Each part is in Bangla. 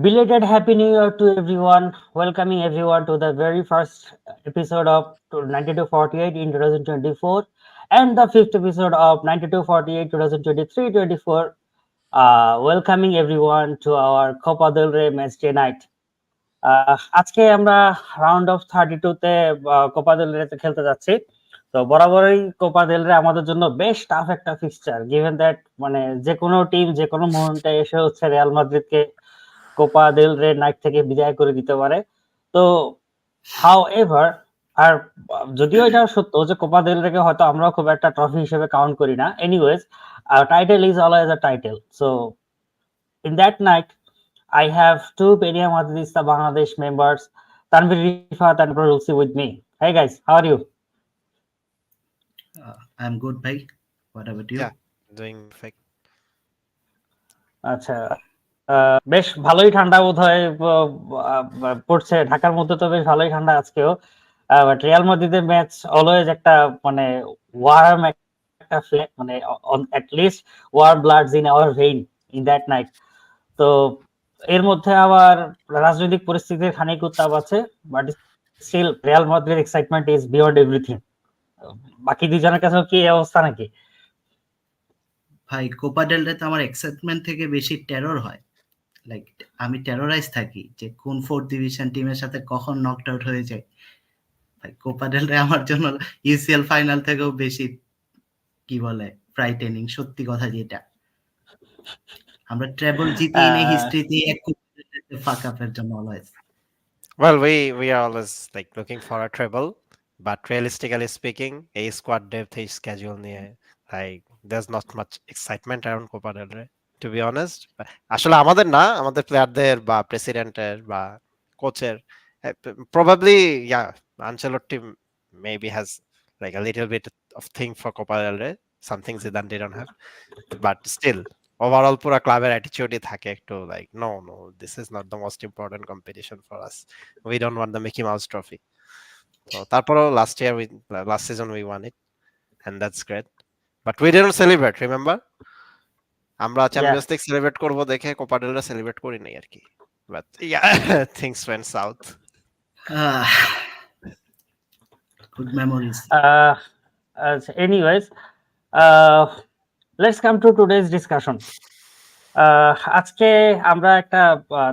Belated Happy New Year to everyone. Welcoming everyone to the very first episode of 9248 in 2024 and the fifth episode of 9248 2023-24. Welcoming everyone to our Copa del Rey match day night. আজকে আমরা রাউন্ড অফ 32 তে কোপা দেল রে খেলতে যাচ্ছি। তো বরাবরই কোপা দেল রে আমাদের জন্য বেশ টাফ একটা ফিক্সচার, গিভেন দ্যাট মানে যে কোনো টিম যে কোনো মুহূর্তে এসে হচ্ছে রিয়াল মাদ্রিদকে কোপা দেল রে নাইট থেকে বিদায় করে দিতে পারে। তো হাউ এভার, আর যদিও এটা সত্য যে কোপা দেল রেকে হয়তো আমরা খুব একটা ট্রফি হিসেবে কাউন্ট করি না, anyways title is always a title. So in that night I have two Peña Madridista Bangladesh members, Tanvir, Rifath, and Abrar Ulsy with me. Hey guys, how are you? I'm good, bhai. What about you? Yeah, doing perfect. আচ্ছা, বেশ ভালোই ঠান্ডা বোধহয় পড়ছে ঢাকার মধ্যে, তো বেশ ভালোই ঠান্ডা আজকেও। বাট রিয়াল মাদ্রিদের ম্যাচ অলওয়েজ একটা মানে ওয়ার্ম একটা মানে at least warm bloods in our vein in that night. তো এর মধ্যে আবার রাজনৈতিক পরিস্থিতির খানিক উত্তাপ আছে, but still Real Madrid excitement is beyond everything. বাকি দুজনের কাছে কি অবস্থা নাকি? ভাই, কোপা ডেল রে তো আমার এক্সাইটমেন্ট থেকে বেশি টেরর হয়। লাইক আমি টেররাইজ থাকি যে কোন ফোর্থ ডিভিশন টিমের সাথে কখন নকড আউট হয়ে যায়। ভাই, কোপা ডেল রে আমার জন্য ইউসিএল ফাইনাল থেকেও বেশি কি বলে ফ্রাইটেনিং, সত্যি কথা যেটা। আমরা ট্রেবল জিতি নেই হিস্ট্রিতে এক ফাক আপের জন্য always. Well, we are always like looking for a treble, but realistically speaking, a squad depth is schedule niye like there's not much excitement around Copa del Rey, to be honest. আসলে আমাদের না, আমাদের প্লেয়ারদের বা প্রেসিডেন্টের বা কোচের probably Ancelotti maybe has like a little bit of thing for Copa del Rey, some things Zidane didn't have, but still overall পুরা ক্লাবের অ্যাটিটিউডই থাকে একটু like no this is not the most important competition for us, we don't want the Mickey Mouse trophy. So তারপরও last season we won it and that's great, but we didn't celebrate, remember? আমরা চ্যাম্পিয়ন্স লিগ সেলিব্রেট করব দেখে কোপা ডেল রে সেলিব্রেট করি নাই আর কি, but yeah things went south. Good memories. Anyways, let's come to today's discussion. আজকে আমরা একটা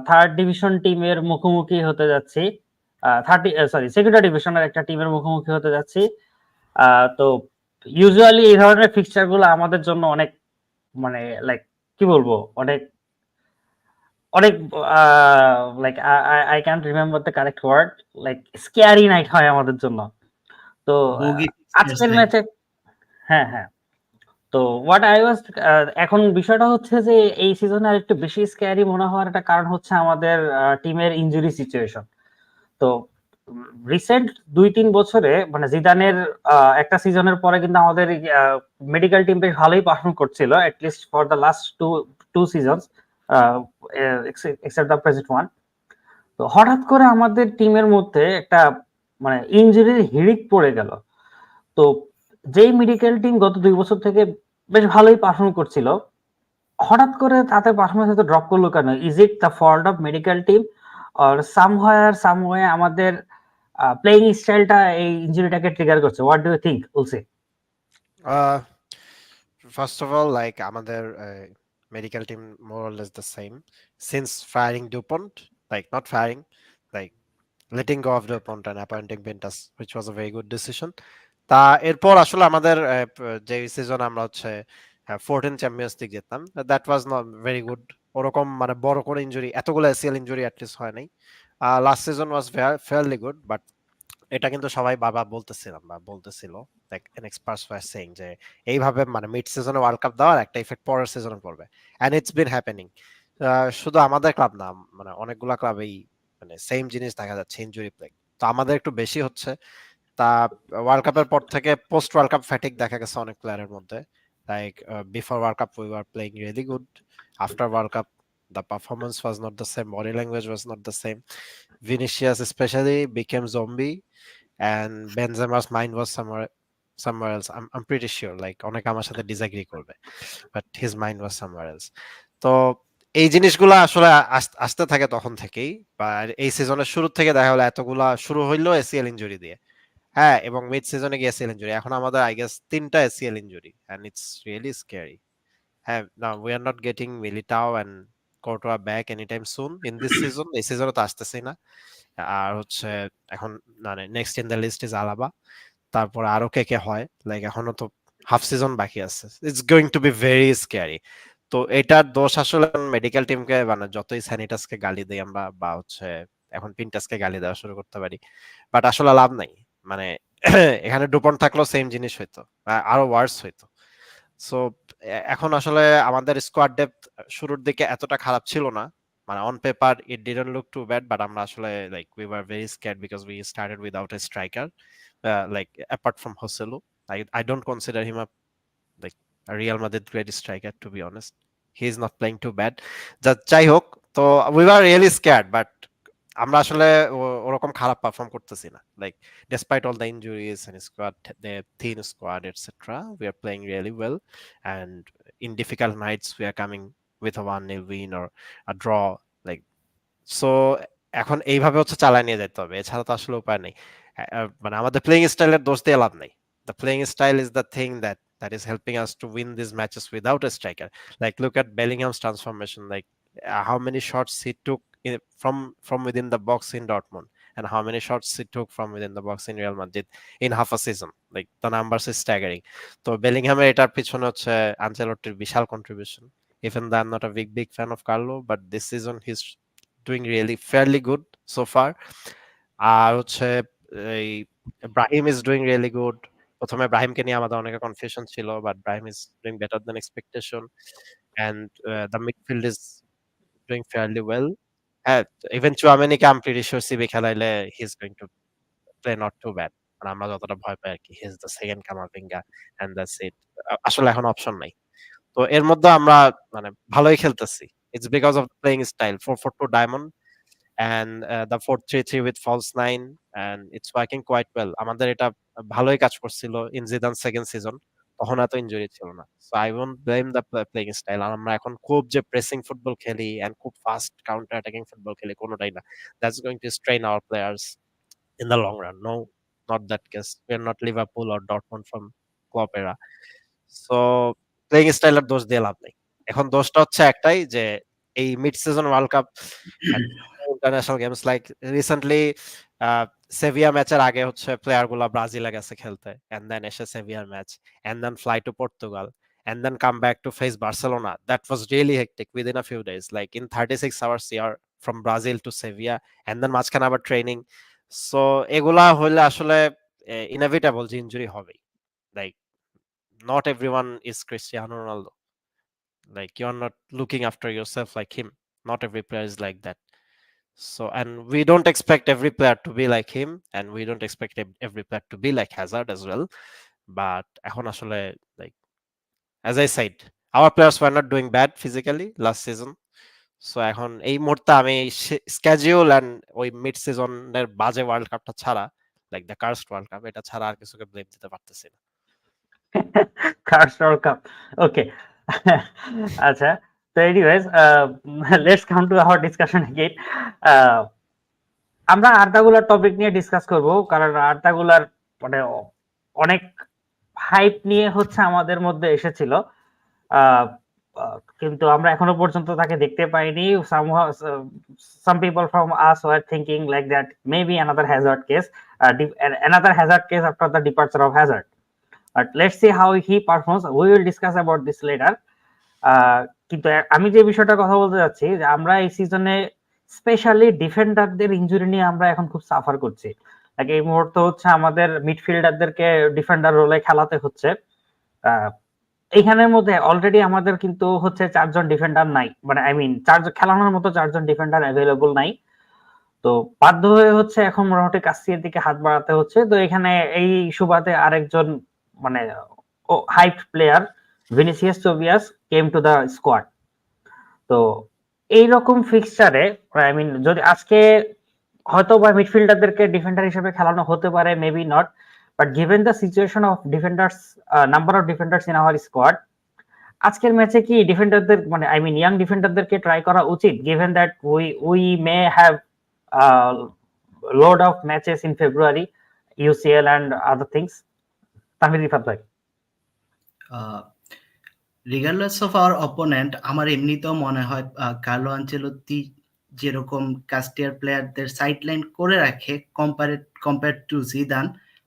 থার্ড ডিভিশন টিমের মুখোমুখি হতে যাচ্ছি, সেকেন্ড ডিভিশনের একটা টিমের মুখোমুখি হতে যাচ্ছি। তো ইউজুয়ালি এই ধরনের ফিক্সচার গুলো আমাদের জন্য অনেক মানে লাইক কি বলবো, অনেক like I can't remember the correct word, like scary night হয় আমাদের জন্য। তো আজকের ম্যাচে হ্যাঁ তো হোয়াট আই ওয়াজ এখন বিষয়টা হচ্ছে যে এই সিজনে আরেকটু বেশি স্ক্যারি মনে হওয়ার একটা কারণ হচ্ছে আমাদের টিমের ইনজুরি সিচুয়েশন। তো রিসেন্ট 2-3 বছরে মানে জিদানের একটা সিজনের পরে কিন্তু আমাদের মেডিকেল টিম বেশ ভালোই পারফর্ম করছিল, at least for the last two seasons except the present one. তো হঠাৎ করে আমাদের টিমের মধ্যে একটা মানে ইনজুরির হিড়িক পড়ে গেল। তো যেই মেডিকেল টিম গত 2 বছর থেকে বেশ ভালোই পারফর্ম করছিল, হঠাৎ করে তাদের পারফরমেন্স এত ড্রপ করলো কেন? Is it the fault of medical team or someway আমাদের প্লেইং স্টাইলটা এই ইনজুরিটাকে ট্রিগার করছে। হোয়াট ডু ইউ থিঙ্ক উলসি? Uh, First of all, like আমাদের medical team more or less the same. Since firing DuPont, like not firing, like letting go of DuPont and appointing Pintas, which was a very good decision. তা এরপর আসলে আমাদের যে সিজন আমরা হচ্ছে 14 চ্যাম্পিয়ন্স লিগ জিতলাম, that was not very good. ওরকম মানে বড় করে ইনজুরি, এতগুলো এসিএল ইনজুরি অ্যাটলিস্ট হয় নাই। Last season was fairly good, but এটা কিন্তু সবাই বাবা বলতেছিলাম বা বলতেছিল, like an experts were saying যে এইভাবে মানে মিড সিজনে ওয়ার্ল্ড কাপ দেওয়ার একটা ইফেক্ট পরের সিজনে পড়বে, এন্ড ইটস বিন হ্যাপেনিং। শুধু আমাদের ক্লাব না, মানে অনেকগুলা ক্লাবেই মানে সেম জিনিস দেখা যাচ্ছে, ইনজুরি প্লেগ। তো আমাদের একটু বেশি হচ্ছে। তা ওয়ার্ল্ড কাপের পর থেকে পোস্ট ওয়ার্ল্ড কাপ ফ্যাটিক দেখা গেছে অনেক প্লেয়ারের মধ্যে। Like before world cup we were playing really good, after world cup the performance was not the same, body language was not the same. Vinicius especially became zombie, and Benzema's mind was somewhere else. I'm pretty sure, like অনেকে আমার সাথে disagree করবে, but his mind was somewhere else. তো এই জিনিসগুলা আসলে আসতে থাকে তখন থেকেই, বা এই সিজনের শুরু থেকে দেখা হলো এতগুলা শুরু হইলো এসিএল ইনজুরি দিয়ে। হ্যাঁ, এবং মিড সিজনে গিয়ে এসিএল ইনজুরি, এখন আমাদের আই গেস 3টা ACL injury, and it's really scary. হ্যাঁ, না we are not getting Militao and Courtois back any time soon in this season. এই সিজনে তো আসতেছেই না। আর হচ্ছে এখন মানে next in the list is Alaba. তারপরে আরো কে কে হয়, লাইক এখনো তো হাফ সিজন বাকি আছে। It's going to be very scary. তো এটার দোষ আসলে মেডিকেল টিমকে, মানে যতই স্যানিটাসকে গালি দেই আমরা, বা হচ্ছে এখন পিন্টাসকে গালি দেওয়া শুরু করতে পারি, বাট আসলে লাভ নাই। মানে এখানে ডুপন থাকলেও সেম জিনিস হইতো, আরো ওয়ার্স হইতো। সো এখন আসলে আমাদের স্কোয়াড ডেপথ শুরুর দিকে এতটা খারাপ ছিল না, মানে on paper it didn't look too bad, but আমরা আসলে like we were very scared because we started without a striker, like apart from Joselu. I don't consider him a like a Real Madrid great striker, to be honest. He is not playing too bad. যাই হোক, তো we were really scared, but আমরা আসলে ওরকম খারাপ পারফর্ম করতেছি না। Like despite all the injuries and squad, the thin squad, etc., we are playing really well, and in difficult nights we are coming with a 1-0 win or a draw, like so এখন এইভাবে হচ্ছে চালায় নিয়ে যেতে হবে, এছাড়া তো আসলে উপায় নেই। মানে আমাদের প্লেইং স্টাইলের দোষ দিয়ে লাভ নেই। The playing style is the thing that is helping us to win these matches without a striker. Like look at Bellingham's transformation. Like how many shots he took from within the box in Dortmund, and how many shots he took from within the box in Real Madrid in half a season. Like the numbers is staggering. তো বেলিংহামের এটার পিছনে হচ্ছে আনচেলত্তির বিশাল contribution. Even though I'm not a big fan of Carlo, but this season he's doing really fairly good so far. আর হচ্ছে এই Brahim is doing really good. প্রথমে ব্রাহিমকে নিয়ে আমাদের অনেক কনফিউশন ছিল, but Brahim is doing better than expectation, and the midfield is doing fairly well. হ্যাঁ, ইভেন চুয়ামেনিকে I am pretty sure CB খেলাইলে he is going to play not too bad. মানে আমরা যতটা ভয় পাই আরকি, he is the second Camavinga, and that's it. আসলে এখন অপশন নাই। তো এর মধ্যে আমরা মানে ভালোই খেলতেছি। It's because of playing style 4-4-2 diamond and the 4-3-3 with false 9, and it's working quite well. আমাদের এটা ভালোই কাজ করছিল ইন জিদান সেকেন্ড সিজন, তখন এত ইনজুরি ছিল না। So I won't blame the playing style. আর আমরা এখন খুব যে প্রেসিং ফুটবল খেলি এন্ড খুব ফাস্ট কাউন্টার অ্যাটাকিং ফুটবল খেলি, কোনোটাই না। That's going to strain our players in the long run. No, not that case. We are not Liverpool or Dortmund from Klopp era. So playing স্টাইলের দোষ দিয়ে লাভ নেই। এখন দোষটা হচ্ছে একটাই, যে এই mid season world cup international games, like recently সেভিয়া ম্যাচের আগে হচ্ছে প্লেয়ার গুলা ব্রাজিলে গেছে খেলতে, এন্ড দেন এসে সেভিয়ার match, and then fly to Portugal, and then come back to face Barcelona. That was really hectic within a few days. Like in 36 hours, you are from Brazil to Sevilla, and then মাঝখানে আবার ট্রেনিং। সো এগুলা হইলে আসলে ইনএভিটেবল যে ইনজুরি হবেই। Like not everyone is Cristiano Ronaldo. Like you are not looking after yourself like him. Not every player is like that. So, and we don't expect every player to be like him, and we don't expect every player to be like Hazard as well. But এখন আসলে like as I said, our players were not doing bad physically last season. So এখন এই মুহূর্তে আমি স্কেডিউল এন্ড ওই মিড সিজনের বাজে ওয়ার্ল্ড কাপটা ছাড়া, like the cursed world cup, এটা ছাড়া আর কিছুকে ব্লেম দিতে পারতেছি না। Cards World Cup. Okay. আচ্ছা, so anyways, let's come to our discussion again. আমরা আর্দাগুলার টপিক নিয়ে ডিসকাস করব, কারণ আর্দাগুলার মানে অনেক হাইপ নিয়ে হচ্ছে আমাদের মধ্যে এসেছিল, কিন্তু আমরা এখনো পর্যন্ত তাকে দেখতে পাইনি। Some people from us were thinking like that maybe another hazard case, another hazard case after the departure of Hazard. But let's see how he performs. We will discuss about this later. কিন্তু আমি যে বিষয়টা কথা বলতে যাচ্ছি, যে আমরা এই সিজনে স্পেশালি ডিফেন্ডারদের ইনজুরি নিয়ে আমরা এখন খুব সাফার করছি। এই মুহূর্তে হচ্ছে আমাদের মিডফিল্ডারদেরকে ডিফেন্ডার রোলে খেলাতে হচ্ছে। এইখানের মধ্যে অলরেডি আমাদের কিন্তু হচ্ছে 4 জন ডিফেন্ডার নাই, মানে আই মিন 4 খেলানোর মতো 4 জন ডিফেন্ডার অ্যাভেলেবল নাই। তো বাধ্য হয়ে হচ্ছে এখন মোটামুটি কাসিয়ার দিকে হাত বাড়াতে হচ্ছে। তো এখানে এই সুবাদে আরেকজন মানে hyped player Vinicius Tobias came to the squad. তো এইরকম ফিক্সচারে আই মিন যদি আজকে হয়তো বা মিডফিল্ডারদেরকে ডিফেন্ডার হিসেবে খেলানো হতে পারে, maybe not, but given the situation of defenders, number of defenders in our squad, আজকের ম্যাচে কি ডিফেন্ডারদের মানে আই মিন ইয়াং ডিফেন্ডারদেরকে ট্রাই করা উচিত, given that we may have load of matches in February, UCL and other things? Tanvir, Rifat bhai. Regardless of our opponent, আমার এমনিতেও মনে হয় কার্লো আনচেলত্তি যেরকম কাস্টিয়ার প্লেয়ারদের সাইডলাইন করে রাখে কম্পেয়ার টু জিদান,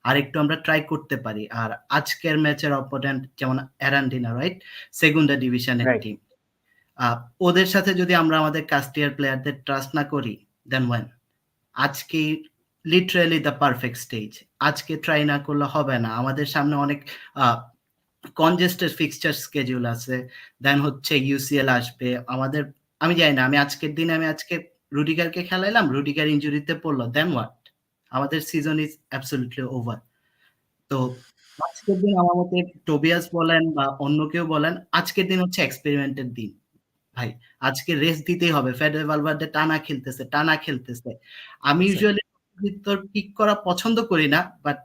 আরেকটু আমরা ট্রাই করতে পারি। আর আজকের ম্যাচের অপোনেন্ট যেমন অ্যারান্ডিনা, রাইট, সেগুন্ডা ডিভিশনের টিম, ওদের সাথে যদি আমরা আমাদের কাস্টিয়ার প্লেয়ারদের ট্রাস্ট না করি, দেন ওয়েন আজকে লিটারালি দ্য পারফেক্ট স্টেজ। আজকে ট্রাই না করলে হবে না। আমাদের সামনে অনেক কনজেস্টেড ফিক্সচার স্কেডিউল আছে, দেন হচ্ছে ইউসিএল আসবে আমাদের। আমি জানি না, আমি আজকে রুডিগারকে খেলাইলাম, রুডিগার ইনজুরিতে পড়লো, দেন হোয়াট? আমাদের সিজন ইজ অ্যাবসলিউটলি ওভার। তো আজকের দিন আমার মতে টোবিয়াস বলেন বা অন্য কেউ বলেন, আজকের দিন হচ্ছে এক্সপেরিমেন্টের দিন ভাই। আজকে রেস্ট দিতেই হবে। ফেডারেল ভালভার্দে টানা খেলতেছে। আমি ইউজুয়ালি পিক করা পছন্দ করি না, বাট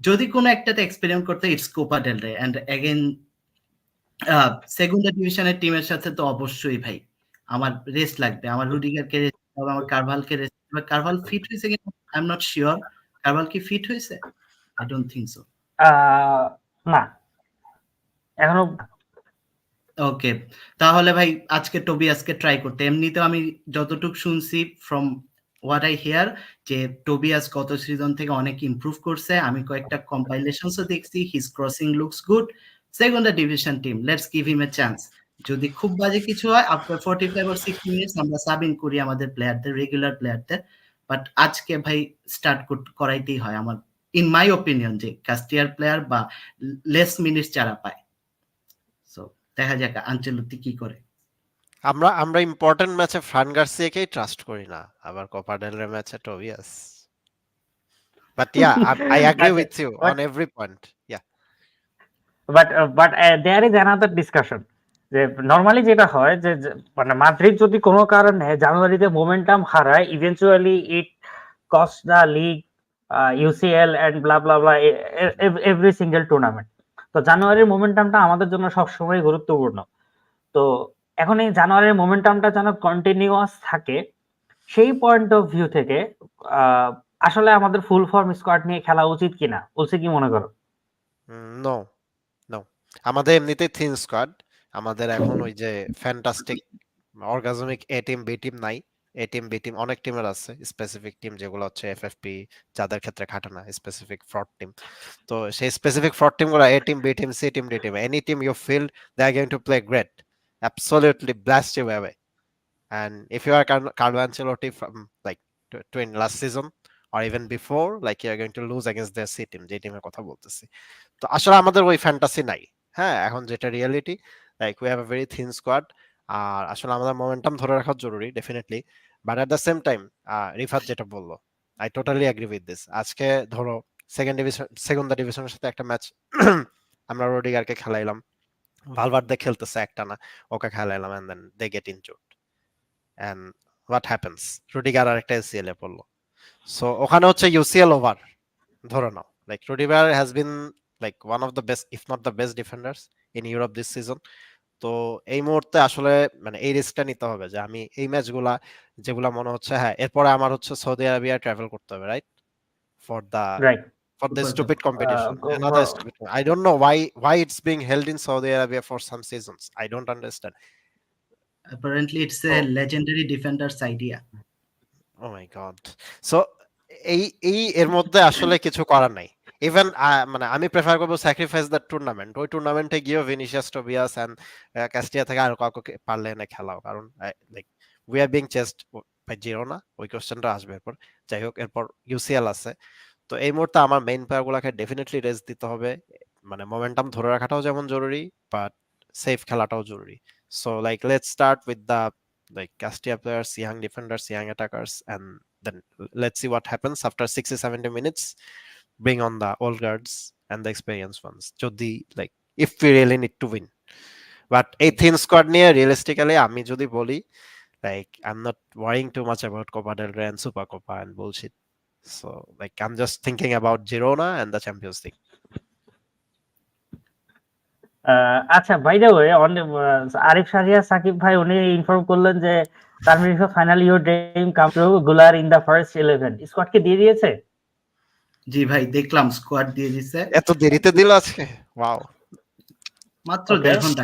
যদি কোনো একটাতে এক্সপেরিমেন্ট করতে, ইটস কোপা ডেল রে। এন্ড অ্যাগেন সেকেন্ডার ডিভিশনের টিমের সাথে তো অবশ্যই ভাই আমার রেস্ট লাগবে। আমার রুডিগারকে রেস্ট হবে, আমার কারভালকে রেস্ট হবে। কারভাল ফিট হয়েছে কিনা আই এম নট শিওর। কারভাল কি ফিট হয়েছে? I don't think so. না, এখনো। ওকে, তাহলে ভাই আজকে টোবিয়াসকে ট্রাই করতে। এমনিতেও আমি যতটুকু শুনছি ফ্রম হোয়াট আই হিয়ার, যে টোবিয়াস গত সিজন থেকে অনেক ইমপ্রুভ করছে। আমি কয়েকটা কম্পাইলেশনসও দেখছি, his crossing looks good. সেকেন্ডার division team, let's give him A chance. যদি খুব বাজে কিছু হয়, আফটার 45 or 60 মিনিটস আমরা সাবিন করি আমাদের প্লেয়ারদের, রেগুলার প্লেয়ারদের। বাট আজকে ভাই স্টার্ট করাইতেই হয় আমার, ইন মাই ওপিনিয়ন, যে কাস্টিয়ার প্লেয়ার বা লেস মিনিটস যারা পায়। সো দেখা যাক আনচেলত্তি কি করে। আমরা ইম্পর্টেন্ট ম্যাচে ফ্রান গার্সিয়াকেই ট্রাস্ট করি না, আবার কোপা ডেল রে ম্যাচে Tobias. But yeah, I agree with you on every point. Yeah, but there is another discussion, যে নরমালি যেটা হয় যে মানে মাদ্রিদ যদি কোনো কারণে জানুয়ারিতে মোমেন্টাম হারায়, eventually it cost the league, UCL and blah blah blah, every single tournament. তো জানুয়ারির মোমেন্টামটা আমাদের জন্য সবসময় গুরুত্বপূর্ণ। তো এখন এই জানুয়ারির মোমেন্টামটা যেন কন্টিনিউয়াস থাকে, সেই পয়েন্ট অফ ভিউ থেকে আসলে আমাদের ফুল ফর্ম স্কোয়াড নিয়ে খেলা উচিত কিনা, বলছে কি মনে করো? নো নো, আমাদের এমনিতেই থিন স্কোয়াড। আমাদের এখন ওই যে ফ্যান্টাস্টিক অর্গাজমিক এ টিম বি টিম নাই। এ টিম বি টিম অনেক টিমের আছে, স্পেসিফিক টিম যেগুলো হচ্ছে এফএফপি, যাদের ক্ষেত্রে খাটে না, স্পেসিফিক ফ্রড টিম। তো সেই স্পেসিফিক ফ্রড টিম গুলো, A team B team C team D team, any team you feel they are going to play great, absolutely blast you away. And if you are Carlo Ancelotti from like in last season or even before, like you are going to lose against their C team, যে টিমের কথা বলতেছি। তো আসলে আমাদের ওই ফ্যান্টাসি নাই। হ্যাঁ, এখন যেটা reality, like we have a very thin squad. আর আসলে আমাদের মোমেন্টাম ধরে রাখা জরুরি definitely, but at the same time Rifat যেটা বললো, I totally agree with this. আজকে ধরো সেকেন্ড ডিভিশনের সাথে একটা ম্যাচ আমরা রোডিগারকে খেলাইলাম, ভালভার্দে খেলতেছে একটানা, ওকে খেলাইলাম, and then they get injured, and what happens, Rudiger আর একটা এসিএল এ পড়লো। সো ওখানে হচ্ছে ইউসিএল ওভার ধরে নাও। Like Rudiger has been like one of the best, if not the best defenders in Europe this season. তো এই মুহূর্তে আসলে মানে এই রিস্কটা নিতে হবে যে আমি এই ম্যাচগুলা যেগুলা মনে হচ্ছে হ্যাঁ এরপরে আমার হচ্ছে সৌদি আরবিয়া ট্রাভেল করতে হবে, right? For the right. for the For the stupid competition. Another stupid. I don't know why it's being held in Saudi Arabia for some seasons. I don't understand. apparently it's a Oh, legendary defender's idea. oh my god. So এই এই এর মধ্যে আসলে কিছু করার নাই। ইভেন মানে আমি প্রেফার করবো স্যাক্রিফাইস দ্য টুর্নামেন্ট। ওই টুর্নামেন্টে গিয়েও ভিনিসিয়াস টোবিয়াস এন্ড কাস্টিয়া থেকে আর কাউকে পারলে এনে খেলাও, কারণ like we are being chased by Girona. ওই কোশ্চেনটা আসবে এরপর। যাই হোক, এরপর ইউসিএল আছে। তো এই মুহূর্তে আমার মেইন প্লেয়ারগুলোকে ডেফিনেটলি রেস্ট দিতে হবে। মানে মোমেন্টাম ধরে রাখাটাও যেমন জরুরি, বাট সেফ খেলাটাও জরুরি। So like let's start with the like Castia players, young defenders, young attackers, and then let's see what happens after 60-70 minutes. Bring on the old guards and the experienced ones. Jodi, like if we really need to win. But a thin squad niye realistically আমি যদি বলি, like I'm not worrying too much about Copa del Rey and Super Copa and bullshit. So like I'm just thinking about Girona and the Champions League. আচ্ছা, by the way, Arif Shahriar Sakib ভাই উনি ইনফর্ম করলেন যে Tanvir finally your dream come true, Guler in the first 11 squad কি দিয়ে দিয়েছে? জি ভাই, দেখলাম স্কোয়াড দিয়ে দিছে এত দেরিতে দিল আজকে, ওয়াও। মাত্র Okay. 1.5 ঘন্টা।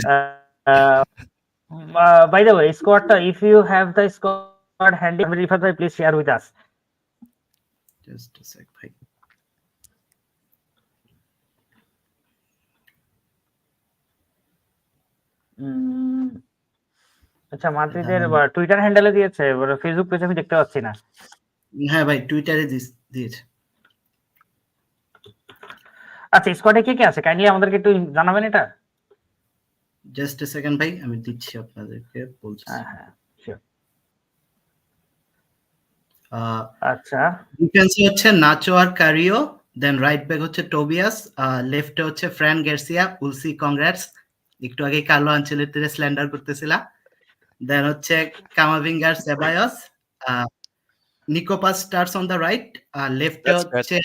By the way, squad, if you have the squad handy, Rifat bhai, please share with us. Just a sec ভাই। আচ্ছা, মাদ্রিদের টুইটার হ্যান্ডেলে দিয়েছে, ফেসবুক পেজে আমি দেখতে পাচ্ছি না। হ্যাঁ ভাই, টুইটারে দিয়েছে। আচ্ছা, স্কোয়াডে কে কে আছে কাইন্ডলি আমাদেরকে একটু জানাবেন এটা। জাস্ট আ সেকেন্ড ভাই, আমি দিচ্ছি আপনাদেরকে, বলছি। হ্যাঁ, শিওর। আচ্ছা, ডিফেন্সে হচ্ছে নাচো আর কারিও, দেন রাইট ব্যাক হচ্ছে টোবিয়াস, লেফটে হচ্ছে ফ্রান গার্সিয়া, উলসি কংগ্রাটস, একটু আগে কার্লো আনচেলত্তিরে স্ল্যান্ডার করতেছিলা। দেন হচ্ছে কামাভিঙ্গার সেবায়স, নিকোপাস স্টার্স অন দ্য রাইট, লেফটে হচ্ছে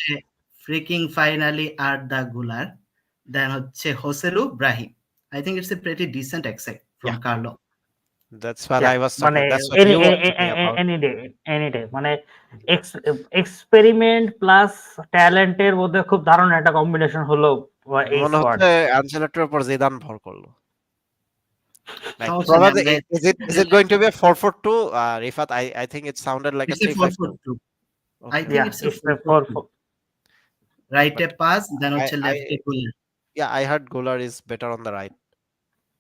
ফ্রিকিং ফাইনালি আর দা গুলার, দেন হচ্ছে Joselu Brahim. I think it's a pretty decent exit from Carlo. That's what I was মানে talking. That's what you were talking about. any day মানে এক্সপেরিমেন্ট প্লাস ট্যালেন্টের মধ্যে খুব দারুণ একটা কম্বিনেশন হলো এই মনে স্কোয়াড। হচ্ছে আনচেলত্তির উপর জিদান ভর করলো। Like সমস্যা probably নেই, is it going to be a 4-4-2? Rifat, I think it sounded like a it's a 3-5-2. 4-4-2. Okay. I think Yeah, it's a it's a 4-4-2. Right a But pass, then হচ্ছে I left a goal. yeah, I heard Gular is better on the right.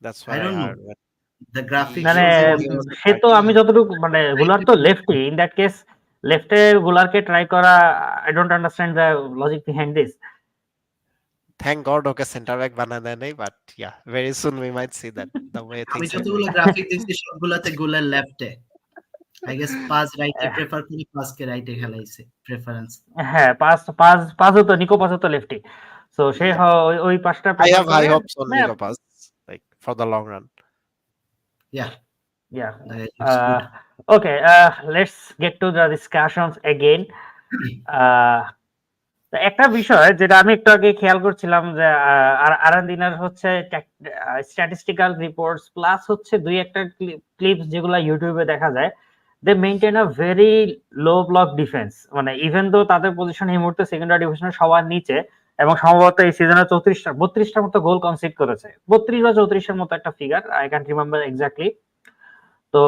That's what I I don't know. heard. But The graphic মানে shows he was সে তো আমি যতটুকু মানে গুলার তো right. Lefty, in that case লেফটে গুলারকে ট্রাই করা, I don't understand the logic behind this. thank God okay centre back বানায় দেয় নাই, but yeah, very soon we might see that the way আমি things are যতগুলো going. গ্রাফিক দেখছি সবগুলোতে গোলের লেফটে। I guess পাস রাইটে প্রেফার করি, পাসকে রাইটে খেলাইছে প্রেফারেন্স। হ্যাঁ, পাঁচও তো নিকো পাঁচও তো লেফটি, সো সে ওই পাঁচটা I প্রেফার have high করে। hopes on Nico Paz, like for the long run. Yeah, Yeah. it's good. Okay, let's get to the discussions again. একটা বিষয় যেটা আমি একটু আগে খেয়াল করছিলাম যে আরান্দিনার হচ্ছে স্ট্যাটিস্টিক্যাল রিপোর্টস প্লাস হচ্ছে দুই একটা ক্লিপস যেগুলো ইউটিউবে দেখা যায়, they maintain a very low block defence. মানে ইভেন দো তাদের পজিশন এই মুহূর্তে সেকেন্ডারি ডিভিশনের সবার নিচে, এবং সম্ভবত এই সিজনে 32টার মতো গোল কনসিড করেছে, 32 বা 34-এর মতো একটা figure, I can't remember exactly. তো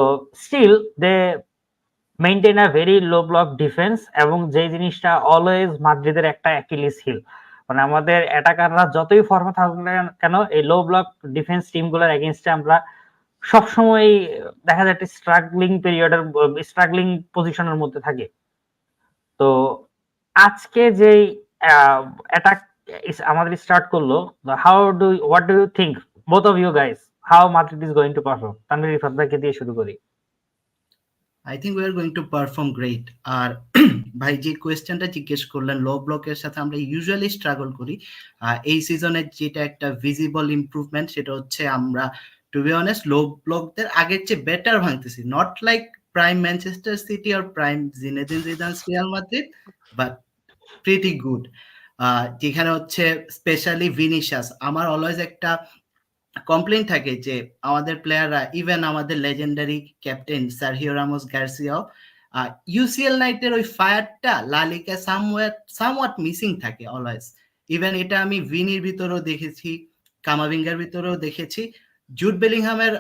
still they maintain a very low block defence, এবং যে জিনিসটা অলওয়েজ মাদ্রিদের একটা অ্যাকিলিস হিল। মানে আমাদের অ্যাটাকাররা যতই ফর্মে থাকুক না কেন, এই লো ব্লক ডিফেন্স টিমগুলোর এগেইনস্টে আমরা সবসময় দেখা যায় একটা স্ট্রাগলিং পজিশনের মধ্যে থাকি। তো আজকে যেই অ্যাটাক আমাদের স্টার্ট করলো, what do you think both of you guys, how Madrid is going to perform? Tanvir, Rifat ভাইকে দিয়ে শুরু করি। I think we are going to perform great. আর ভাই যে কোয়েশ্চেনটা জিজ্ঞেস করলেন, লো ব্লকের সাথে আমরা ইউজুয়ালি স্ট্রাগল করি। এই সিজনের যেটা একটা ভিজিবল ইমপ্রুভমেন্ট, সেটা হচ্ছে আমরা টু বি অনেস্ট লো ব্লকদের আগের চেয়ে বেটার ভাঙতেছি। Not like prime Manchester City আর prime Zinedine Zidane Real Madrid, but pretty good. যেখানে হচ্ছে স্পেশালি ভিনিসিয়াস, আমার অলওয়েজ একটা কমপ্লেইন থাকে যে আমাদের প্লেয়াররা, ইভেন আমাদের লেজেন্ডারি ক্যাপ্টেন সার্হিও রামোস গার্সিয়াও ইউসিএল নাইটের ওই ফায়ারটা লা লিগা সামওয়াট মিসিং থাকে অলওয়েজ। ইভেন এটা আমি ভিনির ভিতরেও দেখেছি, কামাভিঙ্গার ভিতরেও দেখেছি। জুড বেলিংহামের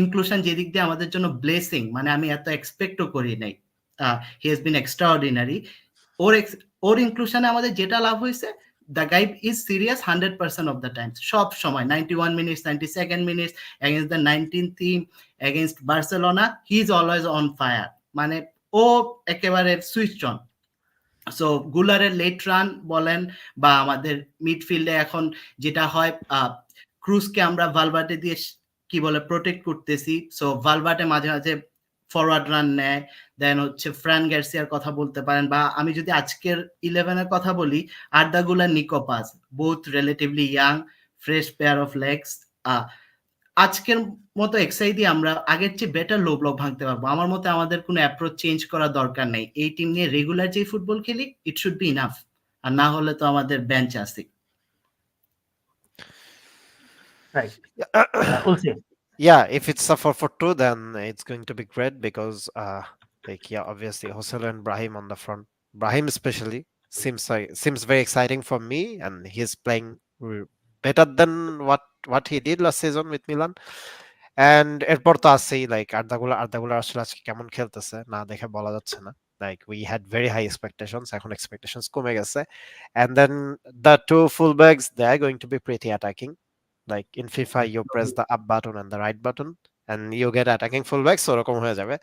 ইনক্লুশন যেদিক দিয়ে আমাদের জন্য ব্লেসিং, মানে আমি এত এক্সপেক্টও করি নাই, হি হ্যাজ বিন এক্সট্রাঅর্ডিনারি। ওর ইনক্লুশনে আমাদের যেটা লাভ হয়েছে, the guy is serious 100% of the times, সব সময় 91 minutes 92nd minutes against the 19th team, against Barcelona, he is always on fire, মানে ও একেবারে সুইচ অন। সো গুলারের লেট রান বলেন বা আমাদের মিডফিল্ডে এখন যেটা হয়, ক্রুজকে আমরা ভালভার্টে দিয়ে কি বলে প্রোটেক্ট করতেছি, সো ভালভার্টে মাঝে মাঝে ফরওয়ার্ড রান নেয়। দেন হচ্ছে ফ্রান গার্সিয়ার কথা বলতে পারেন, বা আমি যদি আজকের 11-এর কথা বলি, Arda Guler, Nico Paz, both relatively young, fresh pair of legs. আজকের মতো এক্সাই দিয়ে আমরা আগের চেয়ে বেটার লো ব্লক ভাঙতে পারবো। আমার মতে আমাদের কোনো অ্যাপ্রোচ চেঞ্জ করার দরকার নেই। এই টিম নিয়ে রেগুলার যে ফুটবল খেলি, ইট শুড বি ইনাফ। আর না হলে তো আমাদের বেঞ্চ আছে। Right, Ulsy. Yeah, if it's a 4-4-2, then it's going to be great because, like, yeah, obviously Joselu and Brahim on the front. Brahim especially seems very exciting for me, and he's playing better than what he did last season with Milan. And এরপর তো আছেই লাইক আর্দাগুলা আসলে আজকে কেমন খেলতেছে না দেখে বলা যাচ্ছে না। Like we had very high expectations, এখন expectations কমে গেছে। And then the two fullbacks, they are going to be pretty attacking. Like in FIFA, you press the up button and the right button, and you get attacking fullbacks. ওরকম হয়ে যাবে।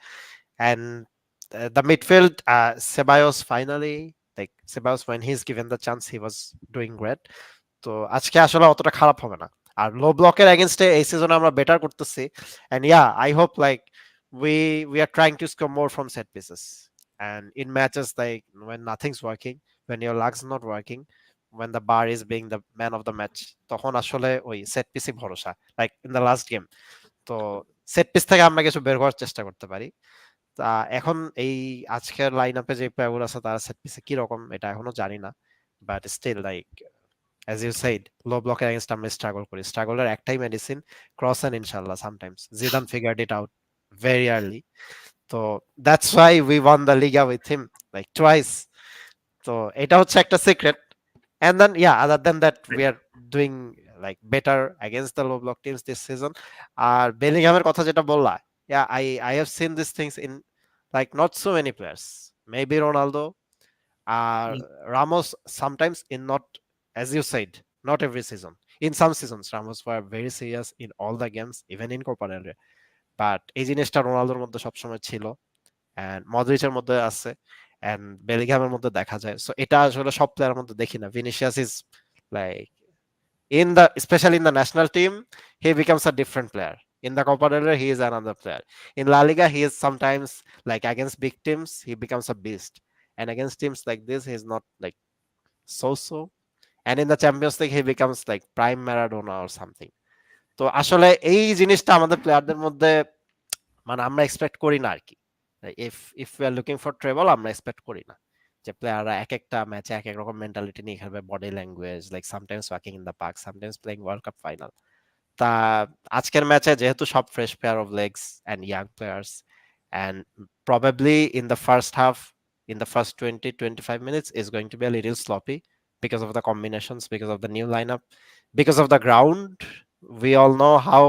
And the midfield, Ceballos finally, like Ceballos, when he's given the chance, he was doing great. তো আজকে আসলে অতটা খারাপ হবে না। আর লো ব্লকের এগেইনস্টে এই সিজনে আমরা বেটার করতেছি। And yeah, I hope like we are trying to score more from set pieces. And in matches like when nothing's working, when your luck's not working, when the bar is being the man of the match, তখন আসলে ওই সেট পিসই ভরসা, like in the last game. তো সেট পিস থেকে আমরা কিছু বের করার চেষ্টা করতে পারি। তা এখন এই আজকের লাইন আপে যে প্লেয়ারগুলো আছে তারা সেট পিসে কি রকম এটা এখনো জানি না, but still like as you said, low block against আমরা struggle করি। স্ট্রাগলের একটাই মেডিসিন, ক্রস এন্ড ইনশাআল্লাহ। Sometimes Zidane figured it out very early. তো that's why we won the Liga with him like twice. তো এটা হচ্ছে একটা secret. And then yeah, other than that, we are doing like better against the low block teams this season. আর বেলিংহামের কথা যেটা বললা, yeah, I have seen these things in like not so many players. Maybe Ronaldo, Ramos sometimes, in not, as you said, not every season. In some seasons, Ramos were very serious in all the games, even in Copa del Rey. But এই জিনিসটা রোনালদোর মধ্যে সবসময় ছিল, and মডরিচের মধ্যে আছে, and বেলিংহামের মধ্যে দেখা যায়। সো এটা আসলে সব প্লেয়ারের মধ্যে দেখি না। Vinicius is like in the, especially in the national team, he becomes a different player. In the Copa del Rey, he is another player. In La Liga, he is sometimes like against big teams, he becomes a beast. And against teams like this, he's not like so. And in the Champions League, he becomes like prime Maradona or something. তো আসলে এই জিনিসটা আমাদের প্লেয়ারদের মধ্যে মানে আমরা এক্সপেক্ট করি না আর কি। If we are looking for treble, আমরা এক্সপেক্ট করি না যে প্লেয়াররা এক একটা ম্যাচে এক এক রকম মেন্টালিটি নিয়ে খেলবে, body language, like sometimes walking in the park, sometimes playing world cup final. তা আজকের ম্যাচে যেহেতু সব fresh pair of legs and young players, and probably in the first half, in the first 20-25 minutes is going to be a little sloppy because of the combinations, because of the new lineup, because of the ground. We all know how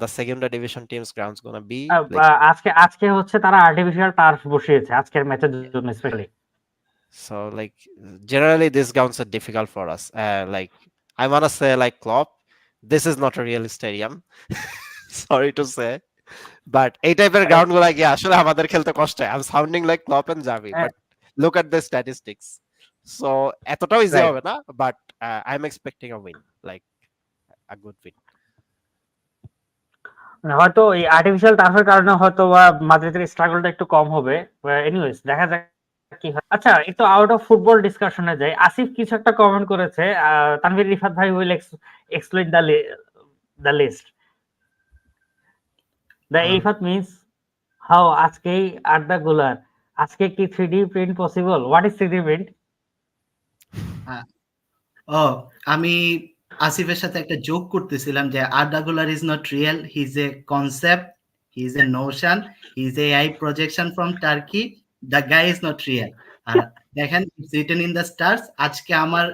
the secondary division team's ground's gonna be. আজকে হচ্ছে তারা আর্টিফিশিয়াল টার্ফ বসিয়েছে আজকের ম্যাচের জন্য specially. So like generally these grounds are difficult for us. Like I wanna say like Klopp, this is not a real stadium. Sorry to say, but এই টাইপের গ্রাউন্ড গুলো গিয়ে আসলে আমাদের খেলতে কষ্ট হয়। I'm sounding like Klopp and Xavi, but look at the statistics. So এতটাও ইজি হবে না, but I'm expecting a win, like a good win. হয়তো এই আর্টিফিশিয়াল টার্ফের কারণে হয়তো বা মাদ্রিদের স্ট্রাগলটা একটু কম হবে। এনিওয়েজ দেখা যাক কি হয়। আচ্ছা, একটু আউট অফ ফুটবল ডিসকাশনে যাই। আসিফ কিছু একটা কমেন্ট করেছে, তানভীর রিফাত ভাই will explain the list. The Rifat means how আজকে আড্ডা গুলার, আজকে কি 3D print possible? What is 3D print? আমি আসিফের সাথে একটা জোক করতেছিলাম যে Arda Guler is not real, he is a concept, he is a notion, he is a AI projection from Turkey, the guy is not real. আর দেখেন it's written in the stars. আজকে আমার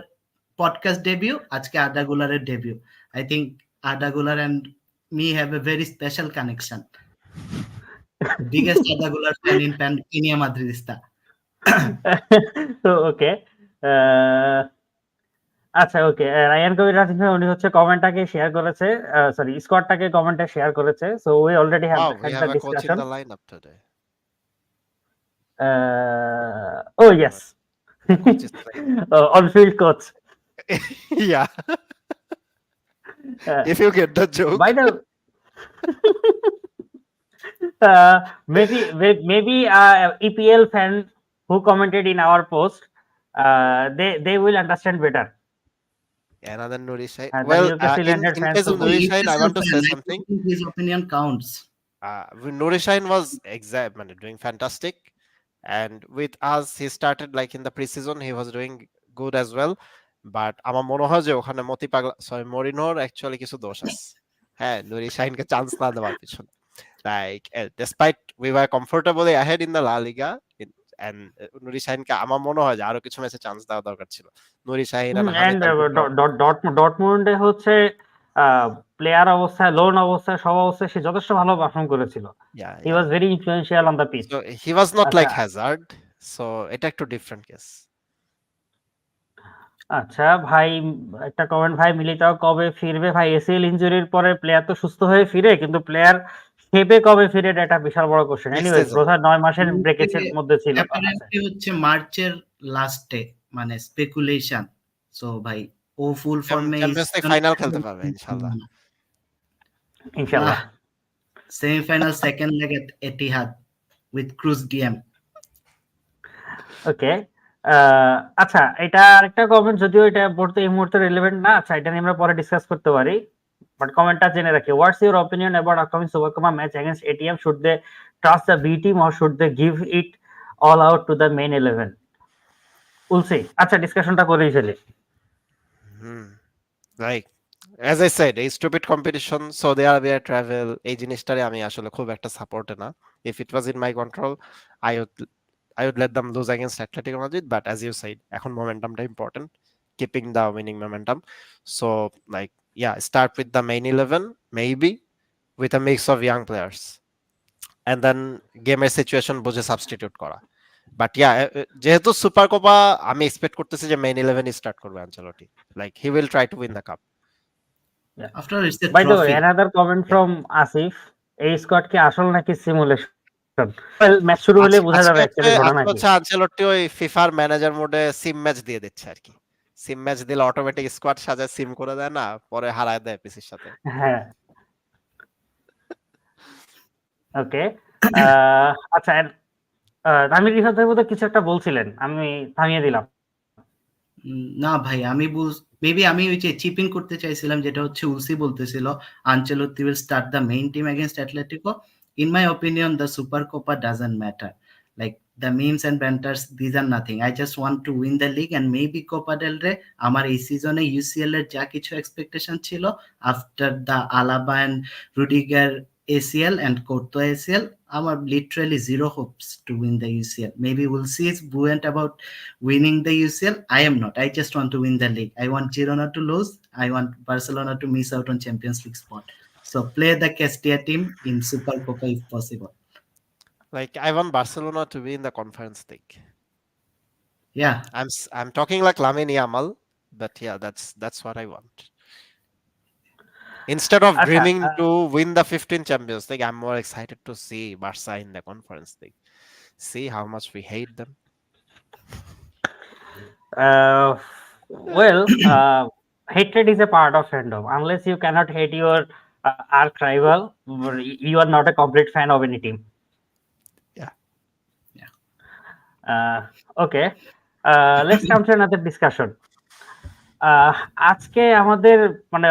পডকাস্ট ডেবিউ, আজকে আর্দা গুলারের ডেবিউ। আই থিঙ্ক আর্দা গুলার and me have a very special connection. Biggest আর্দা গুলার ফ্যান ইন পেনিয়া মাদ্রিদিস্তা। তো ওকে, আচ্ছা ওকে, রায়ান কবির রাজীব ভাই উনি হচ্ছে কমেন্টটাকে শেয়ার করেছে, সরি স্কোয়াডটাকে কমেন্টে শেয়ার করেছে, so we already have Wow, we had have the a coach in discussion. the lineup today. Oh yes, Coach is playing. On field coach. Yeah, if you get the joke. By the maybe EPL fan who commented in our post, they will understand better. Another Nuri Shahid. The Well, Newcastle United in fans case of who- Nuri He's Shahid, a I want to fan. say I something. think his opinion counts. Nuri Shahid was doing fantastic, and with us, he started like in the preseason. He was doing good as well. But আমার মনে হয় যে ওখানে মতি পাগলা সরি মরিনোর অ্যাকচুয়ালি কিছু দোষ আছে। হ্যাঁ, নুরি শাহিনকে চান্স না দেওয়ার পিছনে। Like despite we were comfortably ahead in the La Liga, and নুরি শাহিনকে আমার মনে হয় যে আরো কিছু ম্যাচে চান্স দেওয়া দরকার ছিল। নুরি শাহিন and হামিদ and আলম ডটমুন্ডে হচ্ছে প্লেয়ার অবস্থায়, লোন অবস্থায়, সব অবস্থায় সে যথেষ্ট ভালো পারফর্ম করেছিল। yeah, he yeah. Was very influential on the pitch. So he was not আচ্ছা like Hazard, so এটা একটু ডিফারেন্ট কেস। আচ্ছা ভাই, একটা কমেন্ট, ভাই মিলিটাও কবে ফিরবে? ভাই এসিএল ইনজুরির পরে প্লেয়ার তো সুস্থ হয়ে ফিরে, কিন্তু প্লেয়ার খেপে কবে ফিরে এটা একটা বিশাল বড় কোশ্চেন। Next anyways season. বোধহয় 9 মাসের ব্রেকের মধ্যে ছিল। আচ্ছা অ্যাপারেন্টলি হচ্ছে মার্চের লাস্টে, মানে স্পেকুলেশন। সো ভাই ও ফুল ফর্মে চ্যাম্পিয়ন্স লিগ ফাইনাল খেলতে পারবে ইনশাআল্লাহ। না, ইনশাআল্লাহ। Semifinal second leg at Etihad with Kroos DM. Okay, আচ্ছা এটা আরেকটা কমেন্ট, যদিও এটা পড়তে এই মুহূর্তে রিলেভেন্ট না, আচ্ছা এটা নিয়ে আমরা পরে ডিসকাস করতে পারি, বাট কমেন্টটা জেনে রাখি। What's your opinion about upcoming super cup match against ATM? Should they trust the B team or should they give it all out to the main 11? উলসি, আচ্ছা ডিসকাশনটা করেই ফেলি। Like as I said, a stupid competition, Saudi Arabia travel, এই জিনিসটারে আমি আসলে খুব একটা সাপোর্টে না। If it was in my control, I would let them lose against Atletico Madrid, but as you said, এখন momentumটা important, keeping the winning momentum. So like yeah, start with the main 11 maybe with a mix of young players, and then গেমের সিচুয়েশন বুঝে সাবস্টিটিউট করা। বাট ইয়া, যেহেতু সুপার কোপা আমি এক্সপেক্ট করতেছি যে মেইন 11 স্টার্ট করবে Ancelotti, like he will try to win the cup. After it's a by the way, trophy. Another comment from Asif, এই স্কোয়াড কি আসল নাকি সিমুলেশন? ওয়েল ম্যাচ শুরু হলে বোঝা যাবে অ্যাকচুয়ালি ঘটনা কি। আনচেলটি ওই ফিফার ম্যানেজার মোডে সিম ম্যাচ দিয়ে দিচ্ছে আর কি। সিম ম্যাচ দিলে অটোমেটিক স্কোয়াড সাজায়, সিম করে দেয় না, পরে হারায় দেয় পিসির সাথে। হ্যাঁ ওকে, আচ্ছা তানভীর রিফাত ভাই বোধহয় কিছু একটা বলছিলেন, আমি থামিয়ে দিলাম। না ভাই, আমি মেবি আমি ওই যে চিপিং করতে চাইছিলাম, যেটা হচ্ছে উলসি বলতেছিল Ancelotti will start the main team against Atletico. In my opinion the Super Copa doesn't matter, like the memes and banters, these are nothing. I just want to win the league and maybe Copa del Rey. আমার এই সিজনে ইউসিএল এর যা কিছু এক্সপেকটেশন ছিল after the আলাবা and Rudiger ACL and Courtois ACL, আমার literally zero hopes to win the UCL. Maybe Ulsy is buoyant about winning the UCL. I am not. I just want to win the league. I want Girona to lose. I want Barcelona to miss out on Champions League spot. So play the Castilla team in Super Copa if possible. Like I want Barcelona to be in the Conference League. Yeah. I'm talking like Lamine Yamal, but yeah, that's what I want. Instead of dreaming to win the 15 Champions League, I'm more excited to see Barca in the Conference League. See how much we hate them. Well, hatred is a part of fandom. Unless you cannot hate your arch rival, you are not a complete fan of any team. Yeah. Okay. Let's come to another discussion. আজকে আমাদের মানে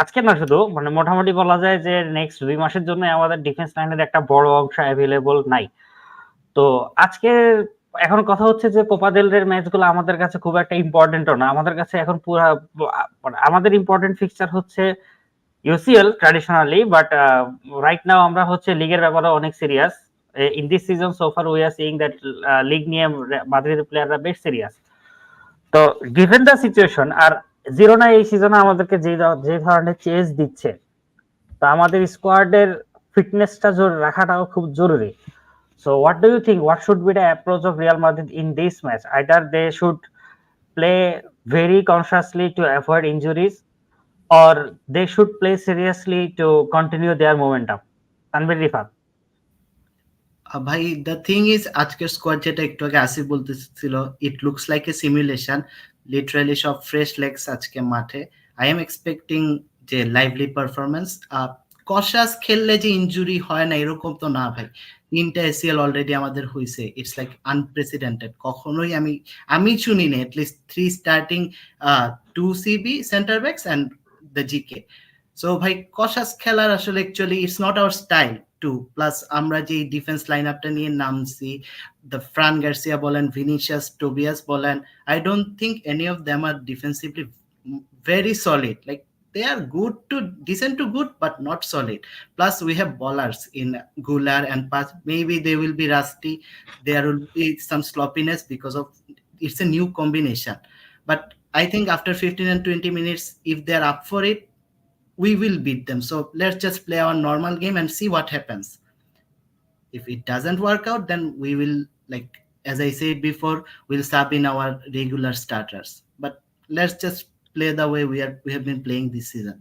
আজকে না শুধু মানে মোটামুটি বলা যায় যে নেক্সট 2 মাসের জন্য আমাদের ডিফেন্স লাইনের একটা বড় অংশ অ্যাভেলেবল নাই। তো আজকে এখন কথা হচ্ছে যে কোপা দেল রের ম্যাচগুলো আমাদের কাছে খুব একটা ইম্পর্টেন্টও না। আমাদের কাছে এখন পুরা মানে আমাদের ইম্পর্টেন্ট ফিক্সচার হচ্ছে UCL traditionally, but right now আমরা হচ্ছে লিগের ব্যাপারে অনেক serious. In this season so far we are seeing that league নিয়ে মাদ্রিদের প্লেয়াররা বেশ সিরিয়াস। তো গিভেন দ্য সিচুয়েশন, আর জিরোনা এই সিজনে আমাদেরকে যে ধরনের চেজ দিচ্ছে, তো আমাদের স্কোয়াডের ফিটনেসটা রাখাটাও খুব জরুরি। So what do you think? What should be the approach of Real Madrid in this match? Either they should play very consciously to avoid injuries, or they should play seriously to continue their momentum. Tanvir, Rifat. ভাই দ্য থিং ইজ আজকের স্কোয়াড যেটা একটু আগে আসিফ বলতেছিল, it looks like a simulation. Literally সব ফ্রেশ লেগস আজকে মাঠে। আই এম এক্সপেক্টিং যে লাইভলি পারফরমেন্স। কশাস খেললে যে ইনজুরি হয় না এরকম তো না ভাই। 3টা এসিএল অলরেডি আমাদের হয়েছে, ইটস লাইক আনপ্রেসিডেন্টেড। কখনোই আমি শুনি না at least 3 starting 2 CB centre backs and the GK. So ভাই কশাস খেলার আসলে actually it's not our style too. Plus আমরা যে ডিফেন্স লাইন আপটা নিয়ে নামছি, দ্য ফ্রান গার্সিয়া বলেন, ভিনিসিয়াস, টোবিয়াস বলেন, I don't think any of them are defensively very solid. Like they are good to decent to good, but not solid. Plus, we have ballers in Gular and Pass. Maybe they will be rusty. There will be some sloppiness because of it's a new combination. But I think after 15 and 20 minutes, if they're up for it, we will beat them. So let's just play our normal game and see what happens. If it doesn't work out, then we will, like as I said before, we'll sub in our regular starters. But let's just play the way we have been playing this season.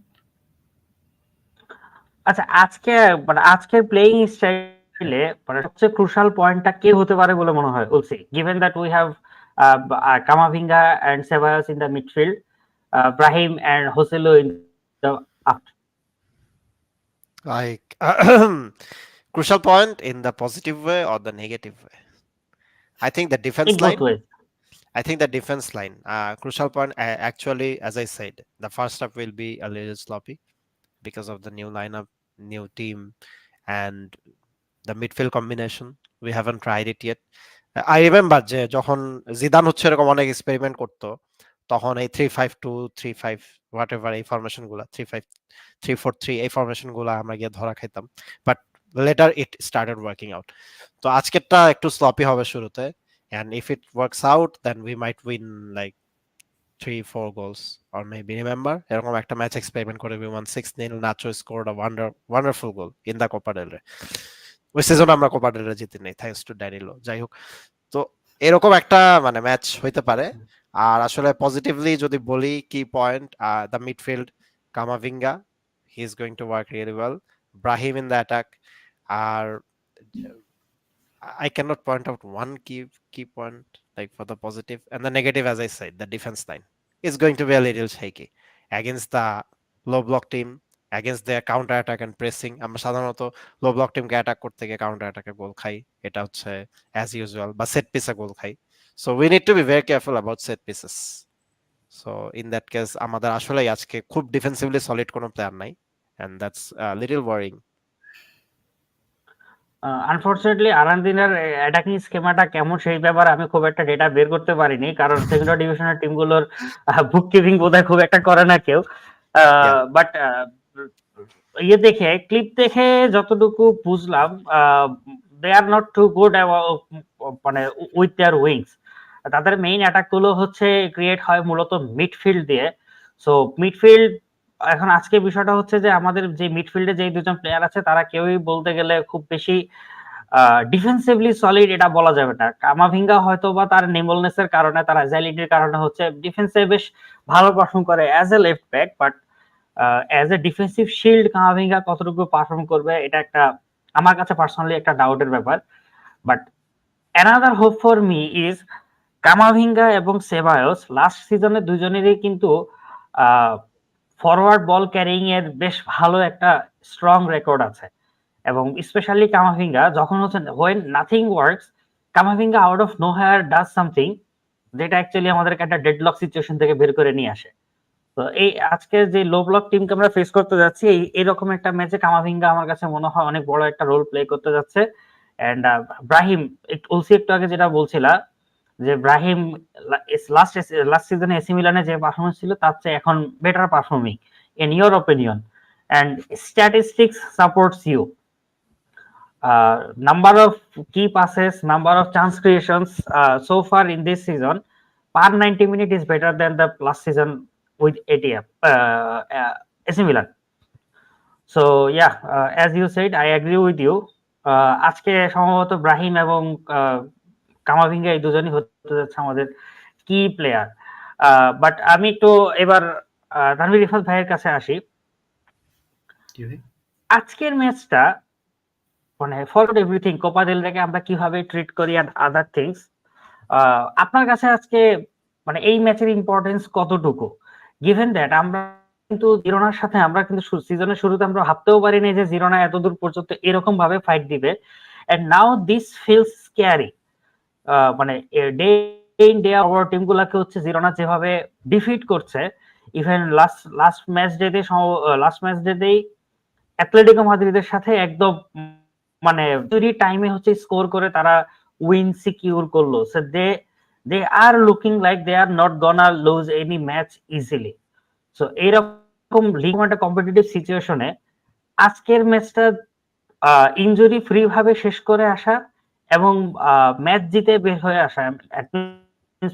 আচ্ছা, আজকের প্লেইং স্টাইলে সবচেয়ে ক্রুশাল পয়েন্টটা কে হতে পারে বলে মনে হয় উলসি, given that we have Camavinga and Ceballos in the midfield, Brahim and Joselu in the up. Like crucial point in the positive way or the negative way? I think the defense In both line. ways. I think the defense line, crucial point. Actually, as I said, the first half will be a little sloppy because of the new lineup, new team, and the midfield combination. We haven't tried it yet. I remember যে যখন জিদান হচ্ছে এরকম অনেক এক্সপেরিমেন্ট করতো, তখন এই 3-5-2, 3-5 হোয়াটএভার এই ফরমেশন গুলা 3-5 3-4-3 এই ফরমেশন গুলা আমরা গিয়ে ধরা খাইতাম, but later it started working out. তো আজকেরটা একটু স্লপি হবে শুরুতে, and if it works out then we might win like 3-4 goals or maybe remember এরকম একটা ম্যাচ এক্সপেরিমেন্ট করে we won 6-0. Nacho scored a wonderful goal in the Copa del Rey. ওই সিজন আমরা কোপা ডেল রে জিতি নাই থ্যাঙ্কস টু ড্যানিলো। যাই হোক, তো এরকম একটা মানে ম্যাচ হইতে পারে। আর আসলে পজিটিভলি যদি বলি কি point, the midfield, Camavinga, he is going to work really well, Brahim in the attack. আর I cannot point out one key point like for the positive, and the negative, as I said, the defense line is going to be a little shaky against the low block team, against their counter attack and pressing. আমরা সাধারণত লো ব্লক টিমকে অ্যাটাক করতে গিয়ে কাউন্টার অ্যাটাকে গোল খাই, এটা হচ্ছে অ্যাজ ইউজুয়াল, বা সেট পিসে গোল খাই। So we need to be very careful about set pieces. So in that case আমাদের আসলে আজকে খুব ডিফেন্সিভলি সলিড কোনো প্লেয়ার নাই, and that's little worrying. Unfortunately আরান্দিনার অ্যাটাকিং স্কিমাটা কেমন সেই ব্যাপারে আমি খুব একটা ডেটা বের করতে পারিনি, কারণ সেকেন্ডারি ডিভিশনের টিমগুলোর বুক কিপিং বোধহয় খুব একটা করে না কেউ। বাট ক্লিপ দেখে যতটুকু বুঝলাম, দে আর নট টু গুড মানে উইথ দেয়ার উইংস। তাদের মেইন অ্যাটাক গুলো হচ্ছে ক্রিয়েট হয় মূলত মিডফিল্ড দিয়ে। সো মিডফিল্ড এখন আজকে বিষয়টা হচ্ছে যে আমাদের যে মিডফিল্ডে যে দুজন প্লেয়ার আছে তারা কেউই বলতে গেলে খুব বেশি ডিফেন্সিভলি সলিড এটা বলা যাবে না। কামাভিঙ্গা হয়তো বা তার নিম্বলনেসের কারণে, তার অ্যাজাইলিটির কারণে হচ্ছে ডিফেন্সে বেশ ভালো পারফর্ম করে as a left back, but as a defensive shield Camavinga কতটুকু পারফর্ম করবে এটা একটা আমার কাছে পার্সোনালি একটা ডাউটের ব্যাপার। But another hope for me is Camavinga এবং সেবায়োস লাস্ট সিজনে দুজনেরই কিন্তু ফরওয়ার্ড বল ক্যারিং এর বেশ ভালো একটা স্ট্রং রেকর্ড আছে, এবং স্পেশালি কামাভিঙ্গা যখন হচ্ছে when nothing works, Camavinga out of nowhere does something যেটা অ্যাকচুয়ালি আমাদেরকে একটা ডেডলক সিচুয়েশন থেকে বের করে নিয়ে আসে। তো এই আজকে যে লো ব্লক টিমকে আমরা ফেস করতে যাচ্ছি, এইরকম একটা ম্যাচে কামাভিঙ্গা আমার কাছে মনে হয় অনেক বড় একটা রোল প্লে করতে যাচ্ছে, অ্যান্ড ব্রাহিম উলসি একটু আগে যেটা বলছিলা যে ব্রাহিম লাস্ট লাস্ট সিজনে এসি মিলানে যে পারফরমেন্স ছিল তার চেয়ে এখন better performing in your opinion and statistics supports you number of key passes, number of chance creations so far in this season per 90 minutes is better than the last season with ATF AC Milan. So yeah, as you said, I agree with you. আজকে সম্ভবত ব্রাহিম এবং কামাভিঙ্গা এই দুজনই হতে যাচ্ছে আমাদের কি প্লেয়ার। বাট আমি একটু এবার তানভীর রিফাত ভাইয়ের কাছে আসি। আজকের ম্যাচটা মানে ফরওয়ার্ড এভরিথিং কোপা দেল রেকে আমরা কিভাবে ট্রিট করি এন্ড আদার থিংস, আপনার কাছে আজকে মানে এই ম্যাচের ইম্পর্টেন্স কতটুকু, গিভেন দ্যাট আমরা কিন্তু জিরোনার সাথে আমরা কিন্তু সিজনের শুরুতে আমরা ভাবতেও পারিনি যে জিরোনা এতদূর পর্যন্ত এরকম ভাবে ফাইট দিবে, and now this feels scary. মানে day in day out team গুলাকে হচ্ছে জিরোনা যেভাবে ডিফিট করছে, ইভেন লাস্ট ম্যাচ ডেতেই অ্যাথলেটিকো মাদ্রিদের সাথে একদম মানে দুই টাইমে হচ্ছে স্কোর করে তারা উইন সিকিউর করলো। So they are looking like they are not gonna lose any match easily. So এইরকম লিগ একটা কম্পিটিটিভ সিচুয়েশনে আজকের ম্যাচটা ইনজুরি ফ্রি ভাবে শেষ করে আসা এবং ম্যাচ জিতে বের হয়ে আসা,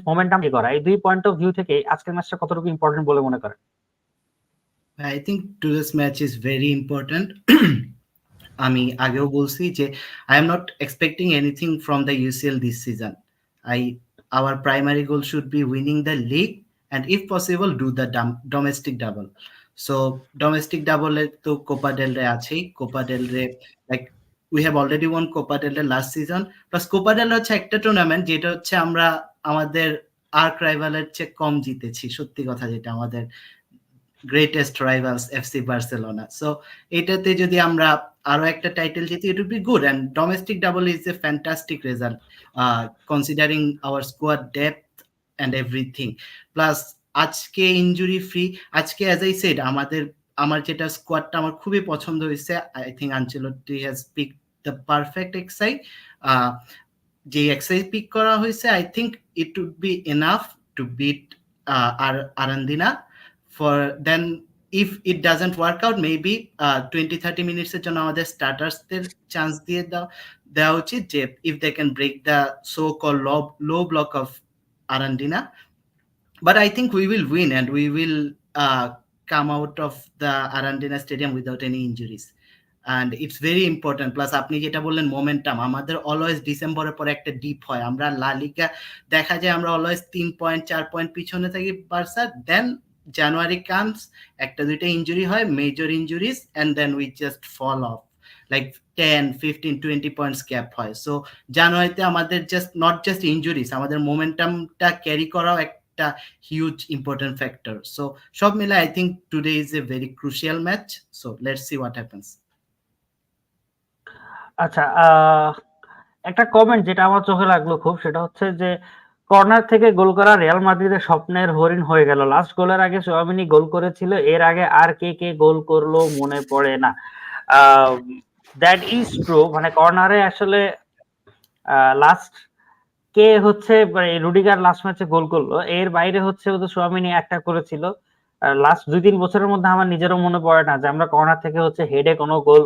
মোমেন্টাম করা, এই দুই পয়েন্ট অফ ভিউ থেকে আজকের ম্যাচটা কতটুকু ইম্পর্টেন্ট বলে মনে করেন? I think today's match is very important. আমি আগেও বলছি যে I am not expecting anything from the UCL this season. Our primary goal should be winning the league and if possible do the domestic double. So domestic double তো Copa del Rey আছেই, Copa del Rey like we have already won Copa del Rey last season, plus Copa del Rey হচ্ছে একটা টুর্নামেন্ট যেটা হচ্ছে আমরা আমাদের আর্ক রাইভালের চেয়ে কম জিতেছি, সত্যি কথা যেটা আমাদের greatest rivals FC Barcelona. So এটাতে যদি আমরা আরো একটা টাইটেল জিতি it would be good and domestic double is a fantastic result considering our squad depth and everything. Plus আজকে ইনজুরি ফ্রি, আজকে অ্যাজ আই সেড আমার যেটা স্কোয়াডটা আমার খুবই পছন্দ হয়েছে, I think Ancelotti has pick the perfect XI. যে এক্সাই পিক করা হয়েছে I think it would be enough to beat আরান্দিনা। For then if it doesn't work out maybe 20-30 minutes এর জন্য আমাদের স্টার্টার্সদের চান্স দিয়ে দেওয়া উচিত যে if they can break the so called low block of Arandina, but I think we will win and we will come out of the Arandina stadium without any injuries and it's very important. Plus আপনি যেটা বললেন মোমেন্টাম, আমাদের অলওয়েজ ডিসেম্বরের পরে একটা ডিপ হয়, আমরা লা লিগা দেখা যায় আমরা অলওয়েজ 3 পয়েন্ট 4 পয়েন্ট পিছনে থাকি বার্সা, দেন January comes, একটা দুইটা ইনজুরি হয়, major injuries, and then we just fall off like 10, 15, 20 points gap হয়। সো জানুয়ারিতে আমাদের জাস্ট নট জাস্ট ইনজুরিজ, আমাদের মোমেন্টামটা ক্যারি করাও একটা হিউজ ইম্পর্টেন্ট ফ্যাক্টর। সো সব মিলে I think today is a very crucial match. So let's see what happens. আচ্ছা, একটা কমেন্ট যেটা আমার চোখে লাগলো খুব, সেটা হচ্ছে যে কর্নার থেকে গোল করা রিয়াল মাদ্রিদের স্বপ্নের হরিণ হয়ে গেল। লাস্ট গোলের আগে চুয়ামিনি গোল করেছিল, এর আগে আর কে কে গোল করলো মনে পড়ে না। দ্যাট ইজ ট্রু, মানে কর্নারে আসলে লাস্ট কে হচ্ছে রুডিগার লাস্ট ম্যাচে গোল করলো, এর বাইরে হচ্ছে ওদের চুয়ামিনি একটা করেছিল। লাস্ট 2-3 বছরের মধ্যে আমার নিজেরও মনে পড়ে না যে আমরা কর্নার থেকে হচ্ছে হেডে কোনো গোল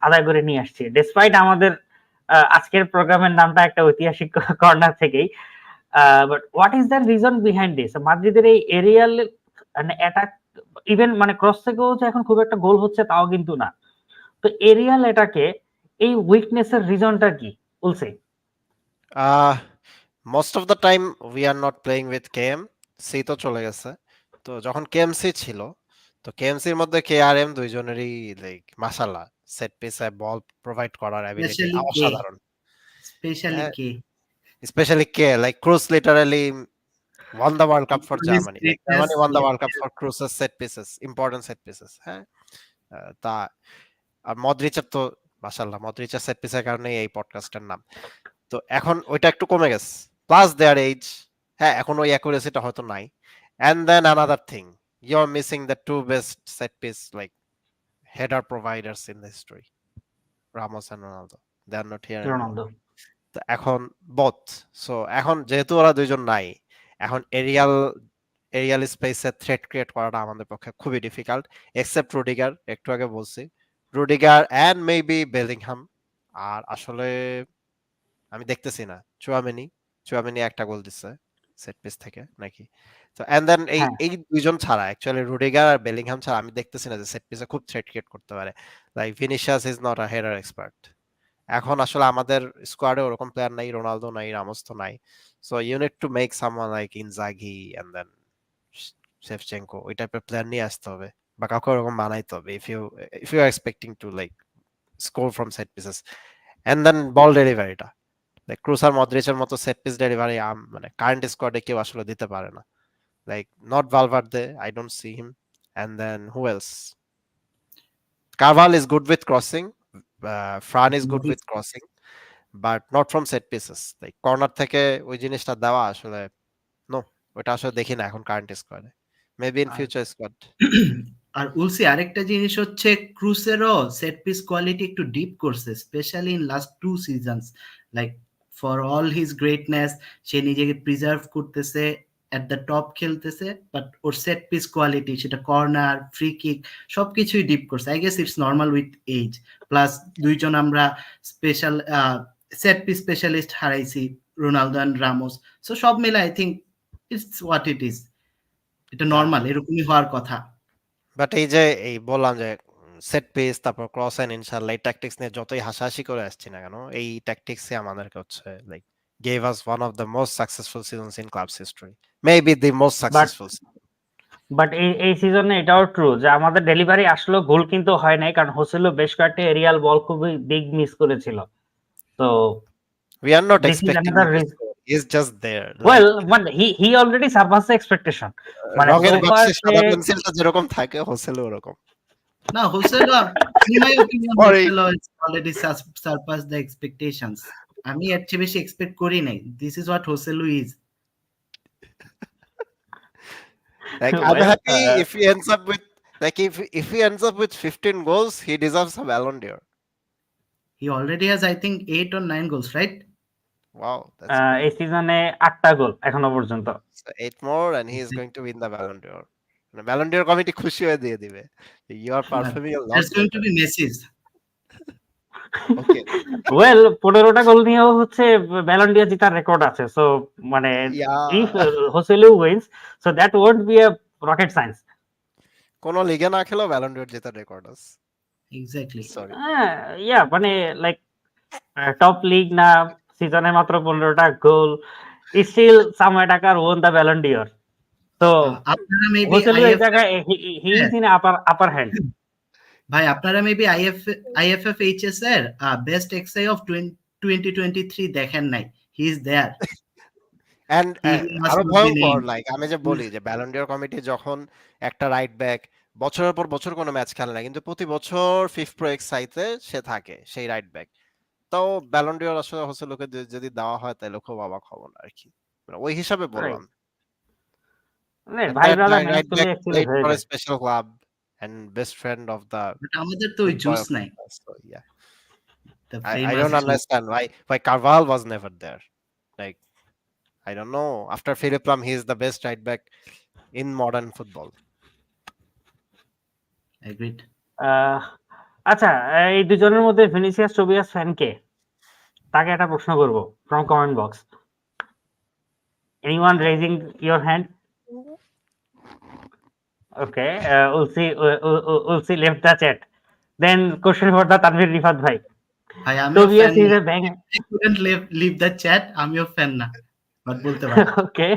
আদায় করে নিয়ে আসছি, ডেসপাইট আমাদের আজকের প্রোগ্রামের নামটা একটা ঐতিহাসিক কর্নার থেকেই। But what is the reason behind this? মাদ্রিদের এই এরিয়াল মানে অ্যাটাক, ইভেন মানে ক্রস থেকেও যে এখন খুব একটা গোল হচ্ছে তাও কিন্তু না। তো এরিয়াল অ্যাটাকে এই উইকনেসের রিজনটা কি বলছে? Most of the time we are not playing with KM C, তো চলে গেছে। তো যখন কেএমসি ছিল, তো কেএমসির মধ্যে কেআরএম দুইজনেরই লাইক মাশাআল্লাহ সেট পিসে বল প্রোভাইড করার অ্যাবিলিটি অসাধারণ। Especially K, like Cruz literally won the World Cup for Germany. Like Germany won the World Cup for Cruz's set pieces, important set pieces. হ্যাঁ, তা আর মদ্রিচের তো মাশাআল্লাহ, মদ্রিচের সেট পিসের কারণে এই পডকাস্টের নাম। তো এখন ওইটা একটু কমে গেছে, প্লাস দেয়ার এজ। হ্যাঁ, এখন ওই অ্যাকুরেসিটা হয়তো নাই। And then another thing, you're missing the two best set piece like header providers in the history, Ramos and Ronaldo. They are not here anymore. Ronaldo. তো এখন বোথ, সো এখন যেহেতু ওরা দুইজন নাই, এখন এরিয়াল স্পেসে থ্রেট ক্রিয়েট করাটা আমাদের পক্ষে খুবই ডিফিকাল্ট, এক্সেপ্ট রুডিগার, একটু আগে বলছি রুডিগার অ্যান্ড মেবি বেলিংহাম। আর আসলে আমি দেখতেছি না চুয়ামেনি একটা গোল দিচ্ছে সেট পিস থেকে নাকি। তো এন্ড দেন এই হ্যাঁ এই দুইজন ছাড়া, অ্যাকচুয়ালি রুডিগার আর বেলিংহাম ছাড়া আমি দেখতেছি না যে সেট পিসে খুব থ্রেট ক্রিয়েট করতে পারে। Like Vinicius is not a header expert. এখন আসলে আমাদের স্কোয়াডে ওরকম প্লেয়ার নাই, রোনালদো নাই, রামোস তো নাই। So you need to make someone like Inzaghi and then Shevchenko, ওই টাইপের প্লেয়ার নিয়ে আসতে হবে বা কাউকে ওরকম বানাইতে হবে if you are expecting to like score from set pieces. And then ball ডেলিভারিটা, লাইক ক্রুস আর মদ্রিচের মতো সেট পিস ডেলিভারি মানে কারেন্ট স্কোয়াডে কেউ আসলে দিতে পারে না। Like not Valverde, I don't see him. And then who else? Carvajal is good with crossing, Fran is good with crossing, but not from set pieces. Like corner থেকে ওই জিনিসটা দেওয়া আসলে নো, ওটা আসলে দেখি না এখন কারেন্ট স্কোয়াডে, maybe in our future squad. আর উলসি আরেকটা জিনিস হচ্ছে ক্রুসেরও সেট পিস কোয়ালিটি একটু ডিপ করছে, specially in last 2 seasons. Like for all his greatness, সে নিজেকে প্রিজার্ভ করতেছে, এট দ্য টপ খেলতেছে, বাট ওর সেট পিস কোয়ালিটি, সেটা কর্নার, ফ্রি কিক, সবকিছুই ডিপ করছে। I guess it's normal with age. Plus দুইজন আমরা স্পেশাল সেট পিস স্পেশালিস্ট হারাইছি, রোনালদো অ্যান্ড রামোস। সো সব মিলে I think it's what it is, এটা নর্মাল, এরকমই হওয়ার কথা। বাট এই বললাম যে সেট পিস, তারপর ক্রস এন্ড ইনশাআল্লাহ এই ট্যাকটিক্স নিয়ে যতই হাসাহাসি করে আসছি না কেন, এই ট্যাকটিক্সই আমাদেরকে হচ্ছে like gave us one of the most successful seasons in club's history, maybe the most but successful but এই সিজনে এটাও ট্রু যে আমাদের ডেলিভারি আসলো, গোল কিন্তু হয় নাই, কারণ হোসেলো বেশ কয়েকটা এরিয়াল বল খুবই বিগ মিস করেছিল। তো we are not this is expecting another him to reason. score, he's just there well like মানে হি অলরেডি সারপাস দ্য এক্সপেকটেশন, মানে রঙের সোফার বাক্সে সে সাদা পেন্সিলটা যেরকম থাকে হোসেলও ওরকম। না, Joselo, in my opinion, Sorry. Joselo has already surpassed the expectations. আমি এর চেয়ে বেশি এক্সপেক্ট করি নাই। This is what Joselu is. Like I'm well, happy if he ends up with like if he ends up with 15 goals, he deserves a Ballon d'Or. He already has, I think, 8 or 9 goals, right? Wow, that's এই great. সিজনে 8টা গোল এখনো পর্যন্ত। So 8 more and he is going to win the Ballon d'Or. মানে Ballon d'Or কমিটি খুশি হয়ে দিয়ে দিবে। You are performing a lot There's going to better. be Messi's. Okay. Well 15টা গোল নিয়েও হচ্ছে ব্যালন ডি'র জেতার রেকর্ড আছে। সো মানে if Yeah. Joselu wins, so that won't be a rocket science. কোন লিগে না খেলেও Ballon d'Or জেতার রেকর্ড আছে। Exactly. Sorry. ইয়া মানে লাইক টপ লিগ না, সিজনে মাত্র 15টা গোল, স্টিল সাময় টাকার ওন দ্য ব্যালন ডি'র। তো আপনারা মেবি হোসেলু এই IFF, জায়গায় he is in upper hand. ভাই আপনারা মেবি IFF HS এর বেস্ট এক্সআই অফ 2023 দেখেন নাই। He is there. And He must আরো not be ভয়ঙ্কর, named. লাইক আমি যে বলি যে ব্যালন ডি'র কমিটি যখন একটা রাইট ব্যাক বছরের পর বছর কোনো ম্যাচ খেলে না, কিন্তু প্রতি বছর ফিফ প্রো এক্সাইতে সে থাকে সেই রাইট ব্যাক, তাও ব্যালন ডি'র আসলে হোসেলুকে যদি দেওয়া হয় তাহলে খুব অবাক হব না আর কি, মানে ওই হিসাবে বললাম। And ভাই that ব্রাদার ম্যানেজ right করলে back অ্যাকচুয়ালি played হয়ে for a যায়। special club and best friend of the But আমাদের তো ওই big boy জুস of নাই। us, so yeah. The I famous don't juice. understand why Carvalho was never there. Like I don't know. After Philip Lam, he is the best right back in modern football. Agreed. আচ্ছা, এই দুজনের মধ্যে ভিনিসিয়াস টোবিয়াস ফ্যান কে? তাকে একটা প্রশ্ন করব from comment box. Anyone raising your hand? Okay, Ulsy left the chat. Then question for the Tanvir Rifat bhai. ভাই আমিও Tobias ফ্যান is না। a bang. I couldn't leave the chat. আমিও ফ্যান না, বাট বলতে পারি। Okay,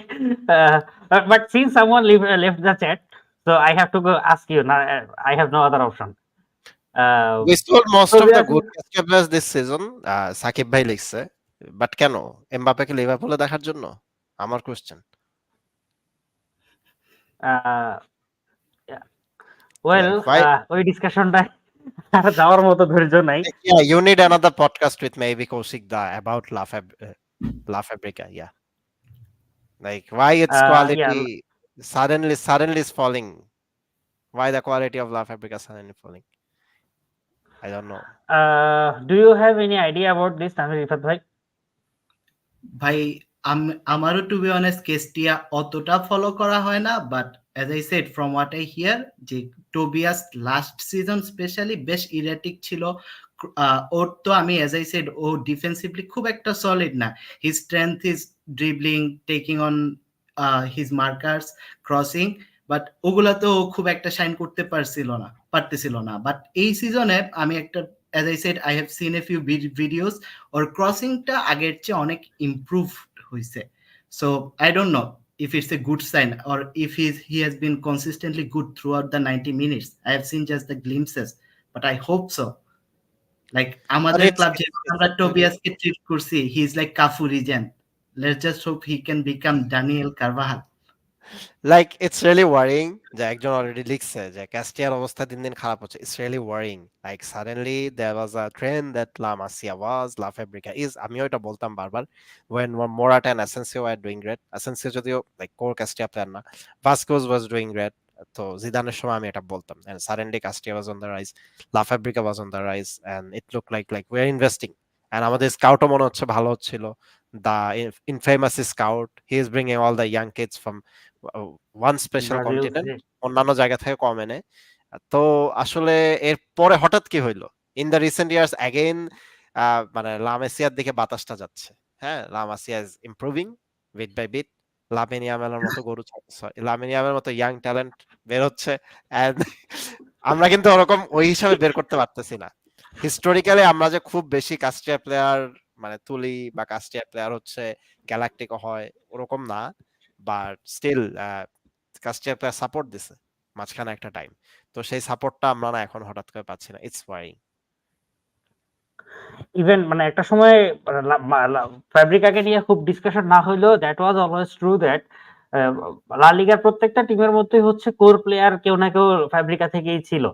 but since someone left the chat, so I have to go ask you. Now, I have no other option. We scored most of the Tobias, good catch players this season. Shakib ভাই লিখছে, বাট কেন এমবাপ্পেকে লিভারপুলে দেখার জন্য? আমার question. yeah. Well, Like why? ওই ডিসকাশনটা আর যাওয়ার মতো ধৈর্য নাই। Yeah, you need another podcast with maybe Kaushik Da about La Fabrica. Yeah, like why its Yeah, quality suddenly is falling. Why the quality of La Fabrica suddenly falling? I don't know. Do you have any idea about this, Tanvir, Rifat bhai? ভাই আমারও টু বি অনেস্ট কেস্টিয়া অতটা ফলো করা হয় না, but as I said from what I hear যে টোবিয়াস লাস্ট সিজন স্পেশালি বেশ ইরেটিক ছিল। ওর তো আমি অ্যাজ আই সেড ও ডিফেন্সিভলি খুব একটা সলিড না। His strength is dribbling, taking on his markers, crossing, but ওগুলাতে ও খুব একটা শাইন করতে পারতেছিল না। বাট এই সিজনে আমি একটা as I said I have seen a few videos, ওর ক্রসিংটা আগের চেয়ে অনেক ইমপ্রুভ হয়েছে। So I don't know if it's a good sign or if he has been consistently good throughout the 90 minutes. I have seen just the glimpses, but I hope so. Like But আমাদের ক্লাব যেরকম আমরা টোবিয়াসকে ট্রিট করছি, he is like Cafu reason. Let's just hope he can become Daniel Carvajal. like it's really worrying যে একজন অলরেডি লিখছে যে ক্যাস্টিয়ার অবস্থা দিন দিন খারাপ হচ্ছে। It's really worrying. Like suddenly there was a trend that La Masia was, La Fabrica is. আমিও এটা বলতাম বারবার when Morata and Asensio were doing great. Asensio যদিও like core ক্যাস্টিয়া প্লেয়ার না, Vasquez was doing great. তো জিদানের সময় আমি এটা বলতাম, and suddenly Castilla was on the rise, La Fabrica was on the rise, and it looked like we're investing. And আমাদের স্কাউটও মনে হচ্ছে ভালো হচ্ছিল, the infamous scout, he is bringing all the young kids from one special Brazil, continent, অন্যান্য জায়গা থেকে কম এনে। তো আসলে এর পরে হঠাৎ কি হইলো, in the recent years again মানে লামেসিয়ার দিকে বাতাসটা যাচ্ছে। হ্যাঁ, La Masia is improving bit by bit. লামিনিয়ামের মতো লামিনিয়ামের মতো ইয়াং ট্যালেন্ট বের হচ্ছে, এন্ড আমরা কিন্তু ওরকম ওই হিসাবে বের করতে পারতেছি না। হিস্টোরিক্যালি আমরা যে খুব বেশি কাস্টিয়া প্লেয়ার মানে তুলি বা কাস্টিয়া প্লেয়ার হচ্ছে গ্যালাকটিকও হয় ওরকম না, বাট স্টিল কাস্টিয়া প্লেয়ার সাপোর্ট দিছে মাঝখানে একটা টাইম। তো সেই সাপোর্টটা আমরা না এখন হঠাৎ করে পাচ্ছি না। It's wiring. ইভেন মানে একটা সময় ফ্যাব্রিকাকে নিয়ে খুব ডিসকাশন না হইলেও that was always true that লা লিগার প্রত্যেকটা টিমের মধ্যেই হচ্ছে কোর প্লেয়ার কেউ না কেউ ফ্যাব্রিকা থেকেই ছিল।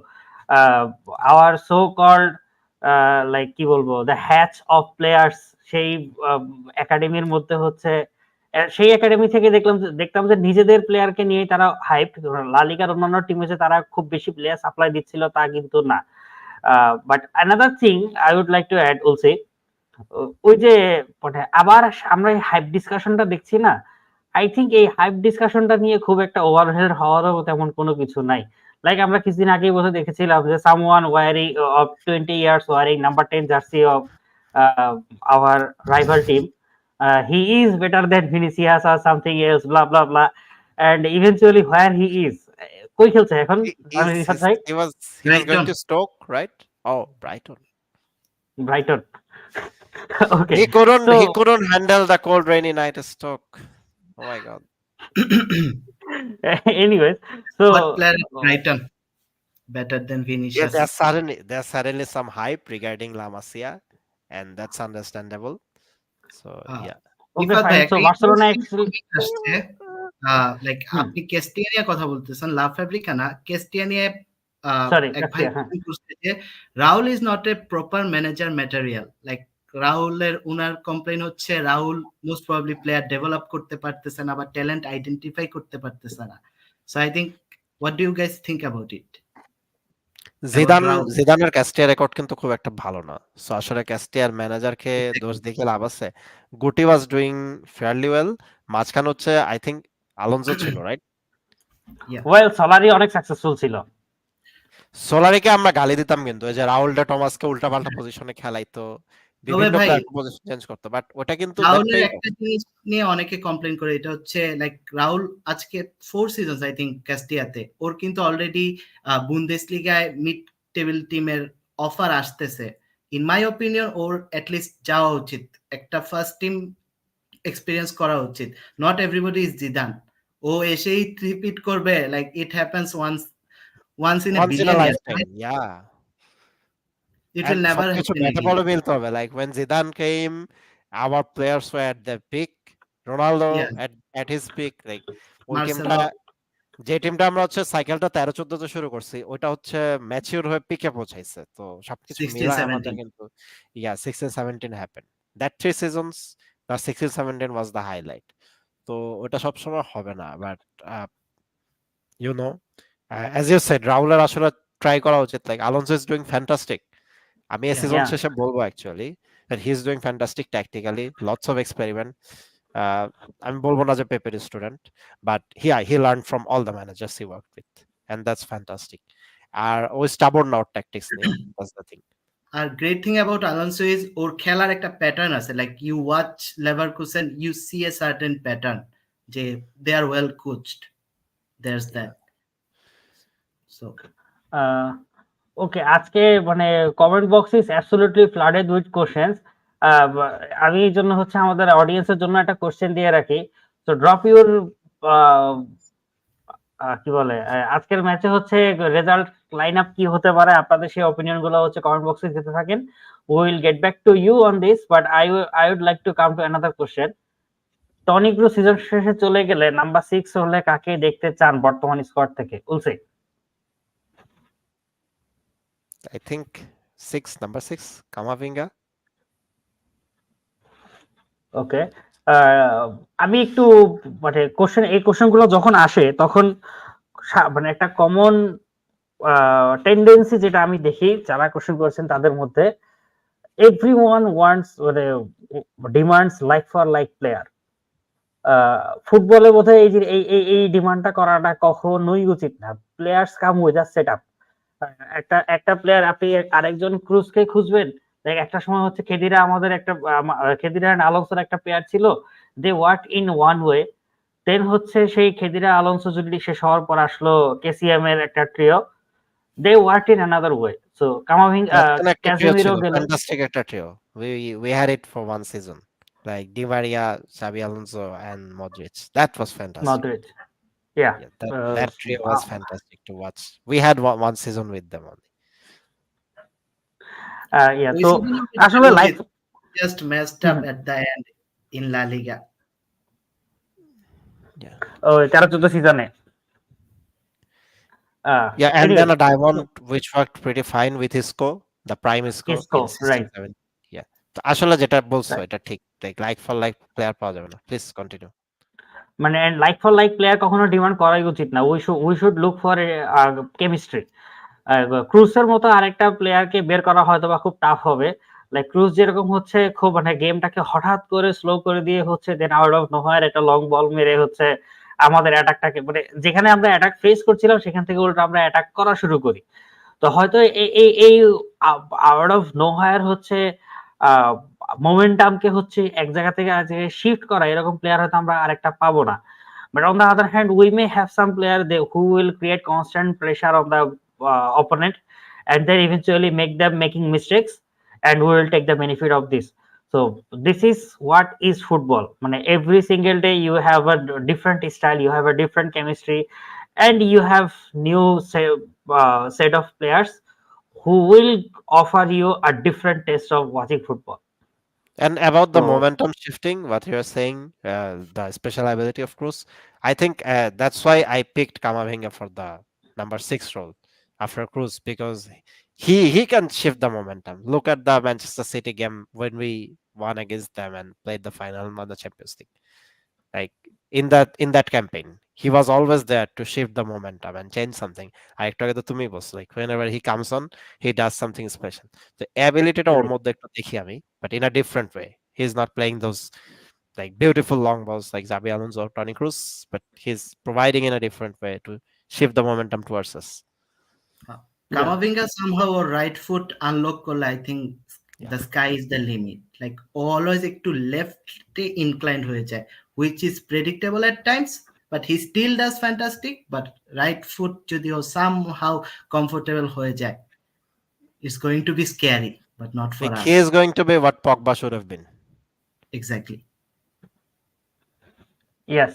আওয়ার সো কল্ড লাইক কি বলবো দ্য হ্যাচ অফ প্লেয়ার্স সেই একাডেমির মধ্যে হচ্ছে সেই একাডেমি থেকে দেখতাম যে নিজেদের প্লেয়ারকে নিয়ে তারা হাইপ। লা লিগার অন্যান্য টিমে যে তারা খুব বেশি প্লেয়ার সাপ্লাই দিচ্ছিল তা কিন্তু না। But another thing I would like to add also, ওই যে মানে আবার আমরা এই হাইপ ডিসকাশনটা দেখছি না, আই থিঙ্ক এই হাইপ ডিসকাশনটা নিয়ে খুব একটা ওভারহেড হওয়ারও তেমন কোনো কিছু নাই। লাইক আমরা কিছুদিন আগেই বসে দেখেছিলাম যে someone wearing of 20 years wearing number 10 jersey of our rival team, he is better than Vinicius or something else, blah blah blah, and eventually where he is, কই খেলছে এখন রিফাত ভাই? He was going to Stoke, right? Oh, Brighton. Brighton. Okay, He so couldn't handle the cold rainy night at Stoke. Oh my god. anyways, so What player at Brighton better than Yeah, Vinicius? there's suddenly some hype regarding La Masia, and that's understandable. So yeah. okay Rifat ভাই fine, so একটা Barcelona ইন্টারেস্টিং actually পয়েন্ট আসছে। লাইক আপনি কেস্টিয়া নিয়ে কথা বলতেছেন, লা ফ্যাব্রিকা না, কেস্টিয়া নিয়ে sorry এক ভাই কমেন্ট করছে যে Raul is not a proper manager material. Like রাহুলের উনার কমপ্লেইন হচ্ছে Raul most probably player develop করতে পারতেছে না বা ট্যালেন্ট আইডেন্টিফাই করতে পারতেছে না। So I think what do you guys think about it? জিদানের ক্যাস্টিয়ার রেকর্ড কিন্তু খুব একটা ভালো না। সো আসলে ক্যাস্টিয়ার ম্যানেজারকে দোষ দেখে লাভ আছে। গুটি ওয়াজ ডুইং ফেয়ারলি ওয়েল। মাঝখানে হচ্ছে আই থিংক আলোনসো ছিল, রাইট? ওয়েল সলারি অনেক সাকসেসফুল ছিল। সোলারিকে আমরা গালি দিতাম কিন্তু, এই যে রাউল ডে টমাসকে উল্টাপাল্টা পজিশনে খেলাইতো, বিভিন্ন ভাই প্লেয়ার পজিশন চেঞ্জ করতো, বাট ওটা কিন্তু রাহুলের একটা জিনিস নিয়ে অনেকে কমপ্লেন করে, এটা হচ্ছে লাইক রাহুল আজকে 4 সিজনস আই থিংক কাস্টিয়াতে, ওর কিন্তু অলরেডি বুন্দেসলিগায় মিড টেবিল টিমের অফার আসতেছে। ইন মাই অপিনিয়ন ওর অ্যাটলিস্ট যাওয়া উচিত, একটা ফার্স্ট টিম এক্সপেরিয়েন্স করা উচিত। নট এভরিবডি ইজ জিদান, ও এসেই রিপিট করবে, like it happens once in a billion lifetime, yeah. It will never সবকিছু হ্যাপেন ব্যাটে বলে মিলতে হবে। Like when Zidane came, our players were at their peak. Ronaldo at his peak. Like ওই টিমটা, যে টিমটা আমরা হচ্ছে সাইকেলটা 13-14 তে শুরু করছি, ওইটা হচ্ছে ম্যাচিউর হয়ে পিকে পৌঁছাইছে। তো সবকিছু মিলায় আমাদের কিন্তু 16-17 happened. That 3 seasons, the 16-17 was the highlight. তো ওটা সবসময় হবে না, but you know, as you said, রাহুলের আসলে ট্রাই করা উচিত। Like Alonso is doing fantastic. আমি এই Yeah. Season Yeah. শেষে বলবো actually that he is doing fantastic tactically, lots of experiment. আমি বলবো না যে পেপের student, but he learned from all the managers he worked with, and that's fantastic. আর ও স্টাবর্ন না ওর ট্যাকটিক্স নিয়ে, that's the thing. আর great thing about Alonso is ওর খেলার একটা প্যাটার্ন আছে, like you watch Leverkusen, you see a certain pattern, যে they are well coached, there's that. So okay, আজকে মানে comment box is absolutely flooded with questions. আমি এই জন্য হচ্ছে আমাদের অডিয়েন্সের জন্য একটা কোশ্চেন দিয়ে রাখি। তো ড্রপ ইউর কি বলে আজকের ম্যাচে হচ্ছে রেজাল্ট লাইন আপ কি হতে পারে, আপনাদের সেই অপিনিয়ন গুলো হচ্ছে কমেন্ট বক্সে দিতে থাকেন। Will get back to you on this, but I would like to come to another question. Toni Kroos season শেষে চলে গেলে নাম্বার 6 হলে কাকে দেখতে চান বর্তমান স্কোয়াড থেকে? উলসে। I think number 6 Kamavinga. ওকে, আমি একটু মানে এই কোশ্চেন গুলো যখন আসে তখন মানে একটা কমন টেন্ডেন্সি যেটা আমি দেখি যারা কোশ্চেন করেছেন তাদের মধ্যে, এভরিওয়ান ওয়ান্টস মানে demands like for like player. ফুটবলে বোধহয় এই যে এই ডিমান্ডটা করাটা কখনোই উচিত না। Players come with a setup. একটা প্লেয়ার আপনি আরেকজন ক্রুজকে খুঁজবেন, একটা সময় হচ্ছে খেদিরা আমাদের একটা খেদিরা আলোনসোর একটা প্লেয়ার ছিল, they work in one way, then হচ্ছে সেই খেদিরা আলোনসো যদি শেষ হওয়ার পর আসলো কেসিএম এর একটা trio, they work in another way. So Casemiro গেল, Fantastic একটা trio. We had it for one season. Like Di Maria, Xabi Alonso, and Modric. That was fantastic. Modric, yeah, Yeah, that trio was fantastic to watch. We had one season with them only. ইয়া। ওই তো সিজনে আসলে life just messed up at the end in লা লিগা। Yeah. 13-14 সিজনে। Yeah, and anyway, then a diamond which worked pretty fine with Isco, the prime Isco Isco, in 16, right. 17. Yeah. তো আসলে যেটা বলছো Right. এটা ঠিক, লাইক ফর লাইক প্লেয়ার পাওয়া যাবে না। Please continue. মানে লাইক ফর লাইক প্লেয়ার কখনো ডিমান্ড করাই উচিত না। We should look for chemistry. ক্রুজের মতো আরেকটা প্লেয়ারকে বের করা হয়তো বা খুব টাফ হবে। লাইক ক্রুজ যেরকম হচ্ছে খুব মানে গেমটাকে হঠাৎ করে স্লো করে দিয়ে হচ্ছে দেন আউট অফ নোহোয়ার একটা লং বল মেরে হচ্ছে আমাদের অ্যাটাকটাকে, মানে যেখানে আমরা অ্যাটাক ফেস করছিলাম সেখান থেকে উল্টো আমরা অ্যাটাক করা শুরু করি। তো হয়তো এই আউট অফ নোহোয়ার হচ্ছে মোমেন্টামকে হচ্ছে এক জায়গা থেকে আরেক জায়গায় শিফট করা, এরকম প্লেয়ার হয়তো আমরা আরেকটা পাবো না। But on the other hand, we may have some player who will create constant pressure on the opponent, and then eventually make them making mistakes, and we will take the benefit of this. So this is what is football. মানে every single day you have a different style, you have a different chemistry, and you have new set of players who will offer you a different taste of watching football. And about the So momentum shifting, what you are saying, the special ability of Cruz, I think that's why I picked Kamavinga for the number 6 role after Cruz, because he can shift the momentum. Look at the Manchester City game when we won against them and played the final of the Champions League. Like in that campaign, he was always there to shift the momentum and change something. I together to me was like whenever he comes on, he does something special. The ability to right. মধ্যে একটু দেখি আমি, but in a different way. He's not playing those like beautiful long balls like Xabi Alonso or Toni Kroos, but he's providing in a different way to shift the momentum towards us. Camavinga somehow ওর রাইট ফুট আনলক করলে I think Yeah. The sky is the limit. Like always একটু লেফটে ইনক্লাইন্ড হয়ে যায়, which is predictable at times, but he still does fantastic. But right foot যদি ও সামহাউ কমফোর্টেবল হয়ে যায়, it's going to be scary, but not for Like us. he is going to be what Pogba should have been. Exactly. Yes,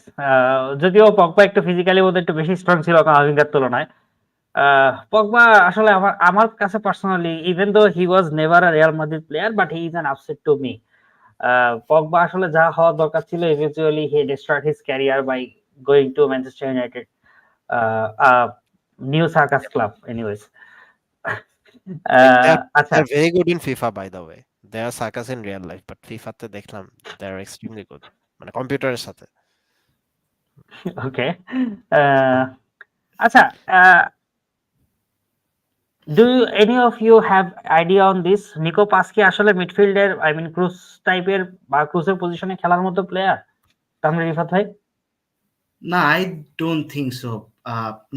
যদিও পগবা একটু ফিজিক্যালি বোধহয় একটু বেশি স্ট্রং ছিল কামাভিঙ্গার তুলনায়। পগবা আসলে আমার কাছে personally, even though he was never a Real Madrid player, but he is an upset to me. Pogba আসলে যা হওয়া দরকার ছিল, eventually he destroyed his career by going to Manchester United, new circus club anyways. আচ্ছা, They're very good in FIFA, by the way. They are circus in real life, but FIFA তে দেখলাম they're extremely good. মানে কম্পিউটারের সাথে। ওকে। আচ্ছা, Any of you have idea on this? Nico Paz কি আসলে মিডফিল্ডের ক্রুজ টাইপের বা ক্রুজের পজিশনে খেলার মতো প্লেয়ার? তানভীর, রিফাত ভাই? না, আই ডোন্ট থিঙ্ক সো।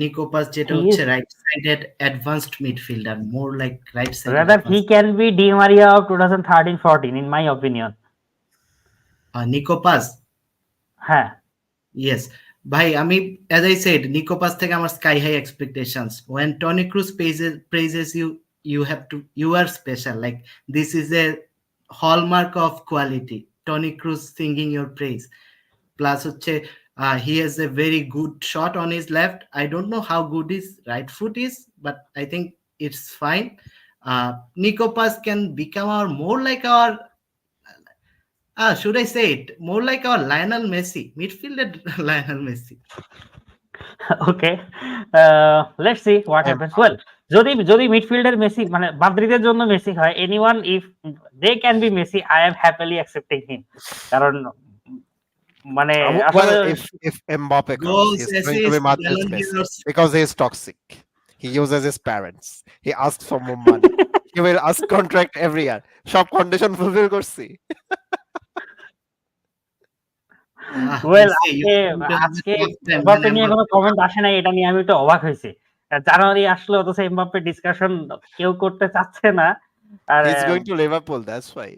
নিকোপাস যেটা He হচ্ছে is, right sided advanced midfielder, more like right sided rather he advanced. can be Di Maria of 2013-14 in my opinion. নিকোপাস, হ্যাঁ। ইয়েস ভাই, আমি অ্যাজ আই সেড নিকোপাস থেকে আমার sky high expectations. When Toni Kroos praises you, you are special, like this is a hallmark of quality. Tony Cruz singing your praise. Plus হচ্ছে he has a very good shot on his left. I don't know how good his right foot is, but I think it's fine. Nicopas can become our more like our should I say it, more like our Lionel Messi, midfielder Lionel Messi. Okay, let's see what happens. Well, যদি মিডফিল্ডের মেসি মাদ্রিদের জন্য মেসি হয়, anyone if they can be Messi, I am happily accepting him. কারণ আসলে Well, if Mbappe comes, Goals, he's going to be assists, Madrid's Ballon Messi d'Ors. because he is toxic. He uses his parents. He asks for more money. He will ask contract every year. সব condition fulfill করছি। ওয়েল, Messi, you আজকে are going to have a tough time when Mbappe নিয়ে কোনো Mbappe কমেন্ট comes. আসে নাই, এটা নিয়ে আমি একটু অবাক হয়েছি। জানুয়ারি আসলো অথচ এমবাপ্পে ডিসকাশন কেউ করতে চাচ্ছে না। আর He's going to Liverpool, that's why.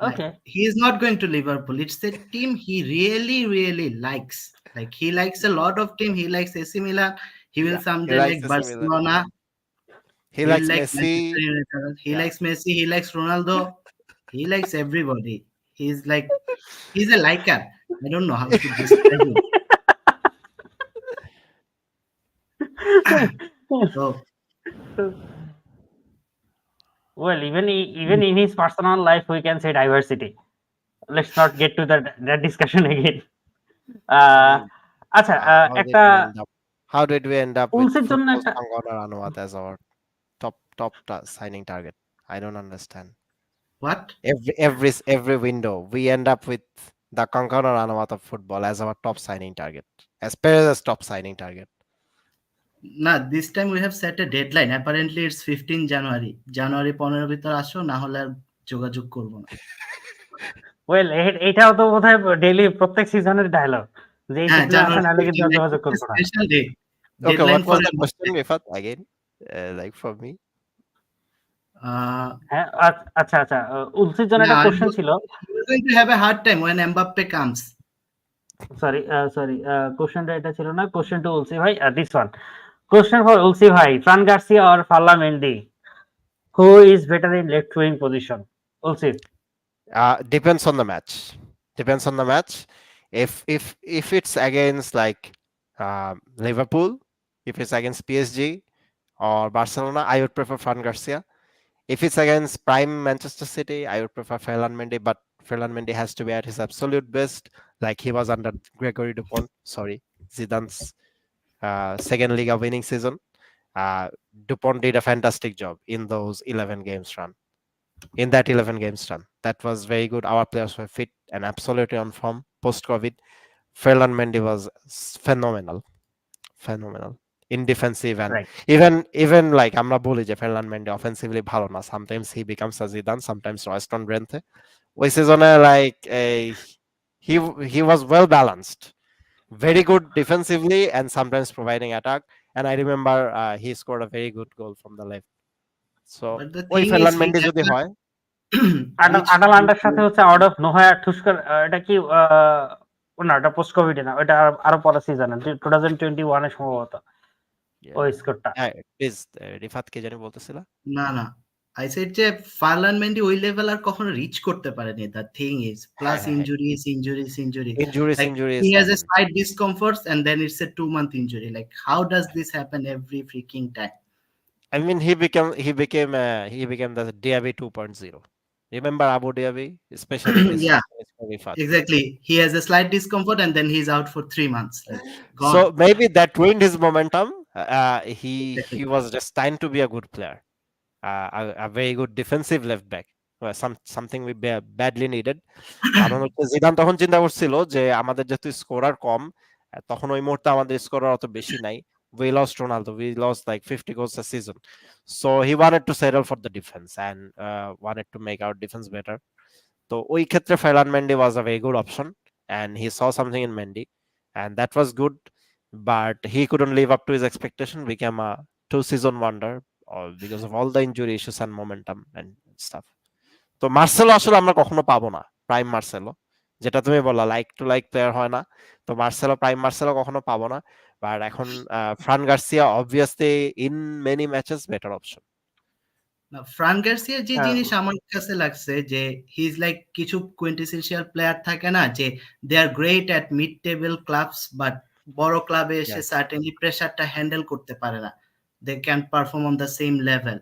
Okay, He is not going to Liverpool. It's a team he really, really likes. Like he likes a lot of team. He likes AC Milan. He will Yeah, he someday likes like AC Milan. Barcelona. He He will likes like Manchester Messi. United. He Yeah. likes Messi. He likes Ronaldo. He likes everybody. He's like, he's a liker. I don't know how to describe him. So well, even in his personal life we can say diversity. Let's not get to that discussion again. I ah, mean, আচ্ছা, how did একটা we end up? How did we end up with উলসের জন্য football's একটা Kangana Ranaut as our signing target? I don't understand. what? Every window we end up with the Kangana Ranaut of football as our top signing target, as Perez's top signing target. Nah, this time we have set a deadline. Apparently it's 15 January. January 15 ভিতর আসো, না হলে আর যোগাযোগ করব না। ওয়েল, এটাও তো বোধহয় ডেইলি প্রত্যেক সিজনের ডায়লগ, যে এই হ্যাঁ, সিজনে আসেন January নাহলে কিন্তু 15, আর like যোগাযোগ it's a করবো না। special day. Okay, Deadline what for was the a question, Rifat, again? Like for me? হ্যাঁ, আচ্ছা, উলসির জন্য একটা কোশ্চেন ছিল। You're going to have a hard time when Mbappe comes. Sorry, কোশ্চেনটা এটা ছিল না। কোশ্চেন টু উলসি ভাই, this one question for Ulsi ভাই, Fran Garcia or Ferland Mendy, who is better in left wing position? Ulsi. Depends on the match. Depends on the match. If it's against like Liverpool, if it's against PSG or Barcelona, I would prefer Fran Garcia. If it's against prime Manchester City, I would prefer Ferland Mendy, but Ferland Mendy has to be at his absolute best, like he was under Gregory Dupont. Sorry, Zidane's second Liga winning season. Dupont did a fantastic job in those 11 games run. In that 11 games run, that was very good. Our players were fit and absolutely on form post-COVID. Ferland Mendy was phenomenal in defensive and right. even like আমরা বলি যে Ferland Mendy offensively ভালো না, sometimes he becomes a Zidane, sometimes Royston Drenthe. ওই সিজনে like he he was well balanced, very good defensively and sometimes providing attack, and I remember he scored a very good goal from the left. So But the ওই thing is, Ferland he Mendy যদি never হয়, reached আটালান্টার সাথে হচ্ছে আউট অফ নোহোয়া ঠুস্কার, এটা কি না, এটা পোস্ট কোভিড না, ওটা আরো পরের সিজনে 2021 এ সম্ভবত ওই স্কোরটা। প্লিজ রিফাত কে জানি বলতেছিল। না, I said যে ফারলান্ড মেন্ডি ওই লেভেল আর কখনো রিচ করতে পারেনি। The thing is, plus হ্যাঁ, injuries. injuries Like he has a and slight discomforts and then it's a 2-month injury. Like how does this happen every freaking time? I mean he became the Diaby 2.0. Remember Abu Dhabi, especially this Yeah, is for Rifat. exactly. He has a slight discomfort and then he's out for 3 months. Like gone. So maybe that ruined his momentum. He Exactly. was just trying to be a good player, a very good defensive left back. Something we badly needed. কারণ হচ্ছে জিদান তখন চিন্তা করছিল যে আমাদের যেহেতু স্কোরার কম, তখন ওই মুহূর্তে আমাদের স্কোরার অত বেশি নাই, we lost Ronaldo, we lost like 50 goals a season. So he wanted to settle for the defense and wanted to make our defense better. So ওই ক্ষেত্রে Ferland Mendy was a very good option and he saw something in Mendy and that was good, but he couldn't live up to his expectation, became a 2 season wonder because of all the injury issues and momentum and stuff. তো মার্সেলো আসলে আমরা কখনো পাবো না, প্রাইম মার্সেলো, যেটা তুমি বললা লাইক টু লাইক প্লেয়ার হয় না, তো মার্সেলো প্রাইম মার্সেলো কখনো পাবো না, বাট এখন Fran Garcia obviously in many matches better option. না, ফ্রান গার্সিয়ার যে জিনিস আমার কাছে লাগছে যে হি ইজ লাইক কিছু কোয়েন্টেসেন্সিয়াল প্লেয়ার থাকে না যে they are great at mid table clubs, but বড় ক্লাবে এসে সার্টেনলি প্রেসারটা হ্যান্ডেল করতে পারে না, they can perform on the same level.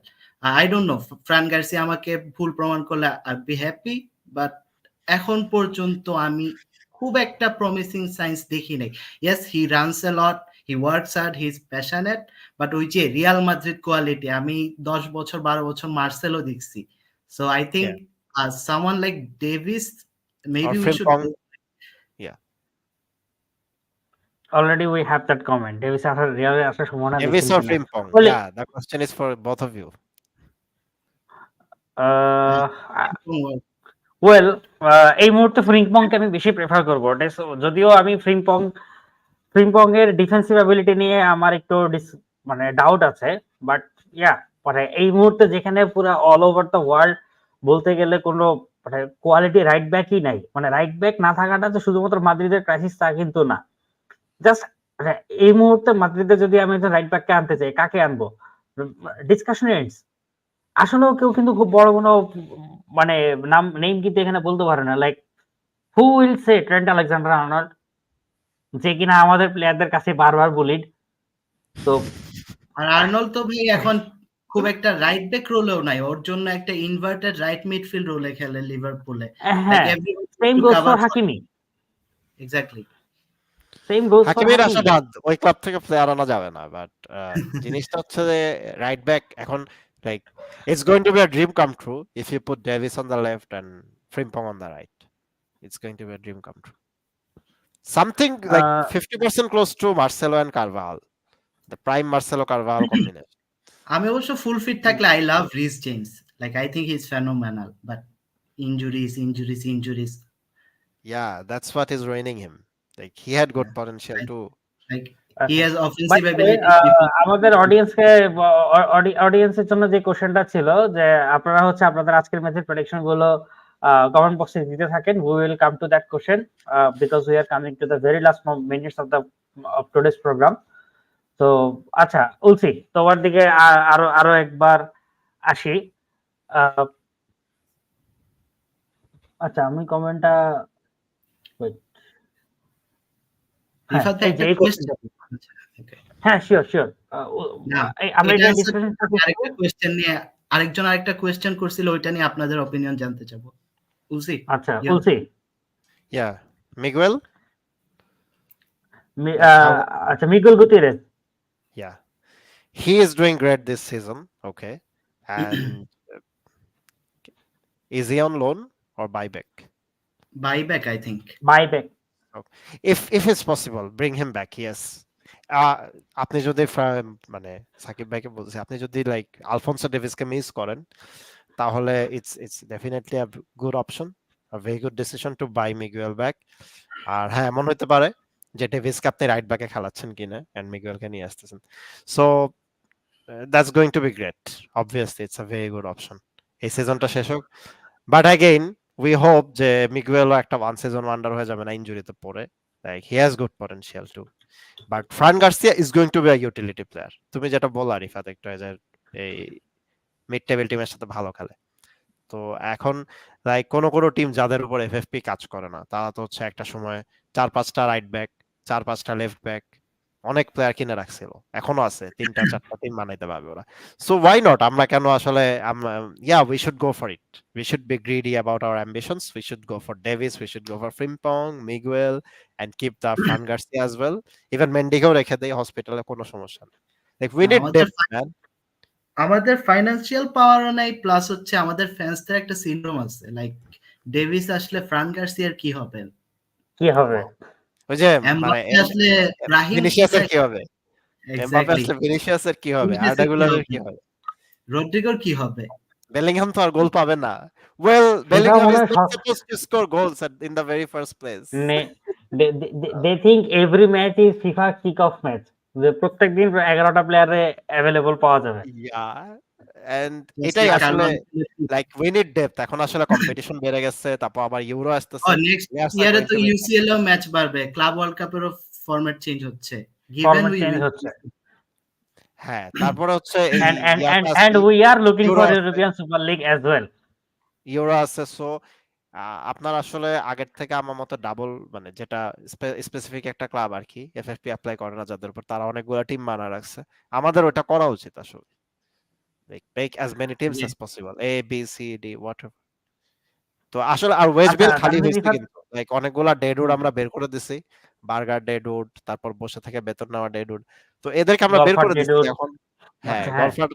I don't know, Fran Garcia আমাকে ভুল প্রমাণ করলে আই বি হ্যাপি, বাট এখন পর্যন্ত আমি খুব একটা প্রমিসিং সাইন্স দেখি নাই। Yes, he runs A lot, he works hard, he is passionate, but ওই যে রিয়াল মাদ্রিদ কোয়ালিটি আমি 10 বছর 12 বছর মার্সেলো দেখছি। So I think someone like Davies maybe we should go. Already we have that comment. Davis আসার রিয়ালে আসার সম্ভাবনা Davis দেখছেন or কিনা? Frimpong? Well, Yeah, the question is for both of you. Well এই মুহূর্তে ফ্রিম্পংকে আমি বেশি প্রেফার করবো, যদিও আমি ফ্রিম্পং এর ডিফেন্সিভ অ্যাবিলিটি নিয়ে আমার একটু মানে ডাউট আছে, বাট ইয়া মানে এই মুহূর্তে যেখানে পুরো অল ওভার দ্য ওয়ার্ল্ড বলতে গেলে কোনো মানে কোয়ালিটি রাইট ব্যাকই নাই, মানে রাইট ব্যাক না থাকাটা তো শুধুমাত্র মাদ্রিদের ক্রাইসিস তা কিন্তু না, জাস্ট এই মুহূর্তে মাদ্রিদে যদি আমি একজন রাইট ব্যাককে আনতে চাই, কাকে আনবো? Discussion ends. আসলেও কেউ কিন্তু খুব বড় কোনো মানে নেম কিন্তু এখানে বলতে পারে না, like who will say Trent Alexander-Arnold, যে কিনা আমাদের প্লেয়ারদের কাছে বারবার বুলিড। তো আর আর্নল্ড তো ভাই এখন খুব একটা রাইট ব্যাক রোলেও নাই, ওর জন্য একটা ইনভার্টেড রাইট মিডফিল্ড রোলে খেলে লিভারপুলে। হ্যাঁ, same goes for Hakimi. Exactly, same goes for হাকিমের হাকিমি। আশাবাদ ওই ক্লাব থেকে প্লেয়ার আনা যাবে না, বাট জিনিসটা হচ্ছে যে রাইট ব্যাক এখন like it's going to be a dream come true if you put Davies on the left and Frimpong on the right, it's going to be a dream come true, something like 50% close to Marcelo and Carvajal, the prime Marcelo Carvajal combination. আমি অবশ্য ফুল ফিট থাকলে I love Reece James, like I think he is phenomenal, but injuries. Yeah, that's what is ruining him. Like he had good potential too. Like he has offensive ability. আমাদের অডিয়েন্সের জন্য যে কোশ্চেনটা ছিল যে আপনারা হচ্ছে আপনাদের আজকের ম্যাচের প্রেডিকশন গুলো কমেন্ট বক্সে দিতে থাকেন, we will come to that question because we are coming to the very last minutes of today's program. তো আচ্ছা উলসি, তোমার দিকে আরো একবার আসি। আচ্ছা আমি কমেন্টটা হ্যাঁ শিওর আমরা এটা ডিসকাশন আরেকটা কোশ্চেন নিয়ে আরেকটা কোশ্চেন করছিল, ওইটা নিয়ে আপনাদের অপিনিয়ন জানতে চাবো। উলসি, আচ্ছা উলসি, yeah, Miguel, আচ্ছা Miguel Gutierrez, yeah, he is doing great this season, okay, and is he on loan or buyback? I think buyback. If it's possible, bring him back. Yes. আপনি যদি মানে সাকিব ভাইকে বলছি, আপনি যদি লাইক আলফোনসো ডেভিসকে মিস করেন তাহলে it's definitely a good option, a very good decision to buy Miguel back. আর হ্যাঁ, এমন হতে পারে যে ডেভিসকে আপনি রাইট ব্যাকে খেলাচ্ছেন কিনা এন্ড মিগুয়েলকে নিয়ে আসতেছেন, so that's going to be great. Obviously it's a very good option এই সিজনটা শেষ হোক, বাট অ্যাগেইন we hope যে মিগুয়েলও একটা ওয়ান সিজন ওয়ান্ডার হয়ে যাবে না ইনজুরিতে পড়ে, like he has good potential too, but Fran Garcia is going to be a utility player. তুমি যেটা বললা রিফাত একটু যে এই মিড টেবিল টিমের সাথে ভালো খেলে, তো এখন লাইক কোন টিম যাদের উপর এফএফপি কাজ করে না তারা তো হচ্ছে একটা সময় 4-5টা রাইট ব্যাক 4-5টা লেফট ব্যাক অনেক প্লেয়ার কিনে রাখছিল, এখনো আছে 3-4টা টিম বানাইতে পারবে ওরা। সো ওয়াই নট, আমরা কেন আসলে we should go for it, we should be greedy about our ambitions, we should go for Davis, we should go for Frimpong, Miguel and keep the Fran Garcia as well, even Mendyকেও রেখে দেই হসপিটালে, কোনো সমস্যা নেই, like we need depth man। আমাদের ফাইনান্সিয়াল পাওয়ারও নাই, প্লাস হচ্ছে আমাদের ফ্যান্সদের একটা সিনড্রোম আছে, লাইক ডেভিস আসলে ফ্রান গার্সিয়ার কি হবে ওই যে মানে আসলে রাহিম কি হবে, এমবাপ্পে এক্স্যাক্টলি। আসলে ভিনিসিয়াসের কি হবে, ভিনিসিয়াসের আর্ডা কি গুলারের হবে? কি হবে, রদ্রিগোর কি হবে? বেলিংহাম তো আর গোল পাবে না। ওয়েল, FIFA বেলিংহাম মনে ইজ হয় not suppose two score goals in the very first place. they think every match is FIFA kick-off match. যে প্রত্যেকদিন 11টা প্লেয়ারে অ্যাভেলেবল পাওয়া যাবে। ইয়া, এন্ড জাস্ট এটাই লাইক আসলে লাইক উই নিড ডেপথ। এখন আসলে কম্পিটিশন বেড়ে গেছে, তারপর আবার ইউরো আসতেছে, নেক্সট প্লেয়ার্স আর ইয়ারে গোইং তো টু বি। ইউসিএল এও ম্যাচ বাড়বে, ক্লাব ওয়ার্ল্ড কাপেরও ফরম্যাট চেঞ্জ হচ্ছে, given format we change win. হচ্ছে। হ্যাঁ, তারপরে হচ্ছে এই And ইয়াটা আছে, we are looking euro for আছে, European Super League as well. Euro আছে। সো আপনার আসলে আগের থেকে আমার মতো ডাবল, মানে যেটা স্পেসিফিক একটা ক্লাব আর কি এফএফপি অ্যাপ্লাই করে না যাদের উপর, তারা অনেকগুলো টিম বানা রাখছে। আমাদের ওটা করা উচিত আসলে, like make as many teams as possible, A B C D what. তো আসলে আর ওয়েজ আচ্ছা বিল খালি তানভীর, হয়েছে রিফাত, কিন্তু, লাইক অনেকগুলা ডেডউড আমরা বের করে দিছি, বার্গার ডেডউড, তারপর বসে থেকে বেতন নেওয়া ডেডউড, তো এদেরকে আমরা বের গলফার করে দিছি ডেডুড, এখন। হ্যাঁ, আচ্ছা হ্যাঁ। Golfer,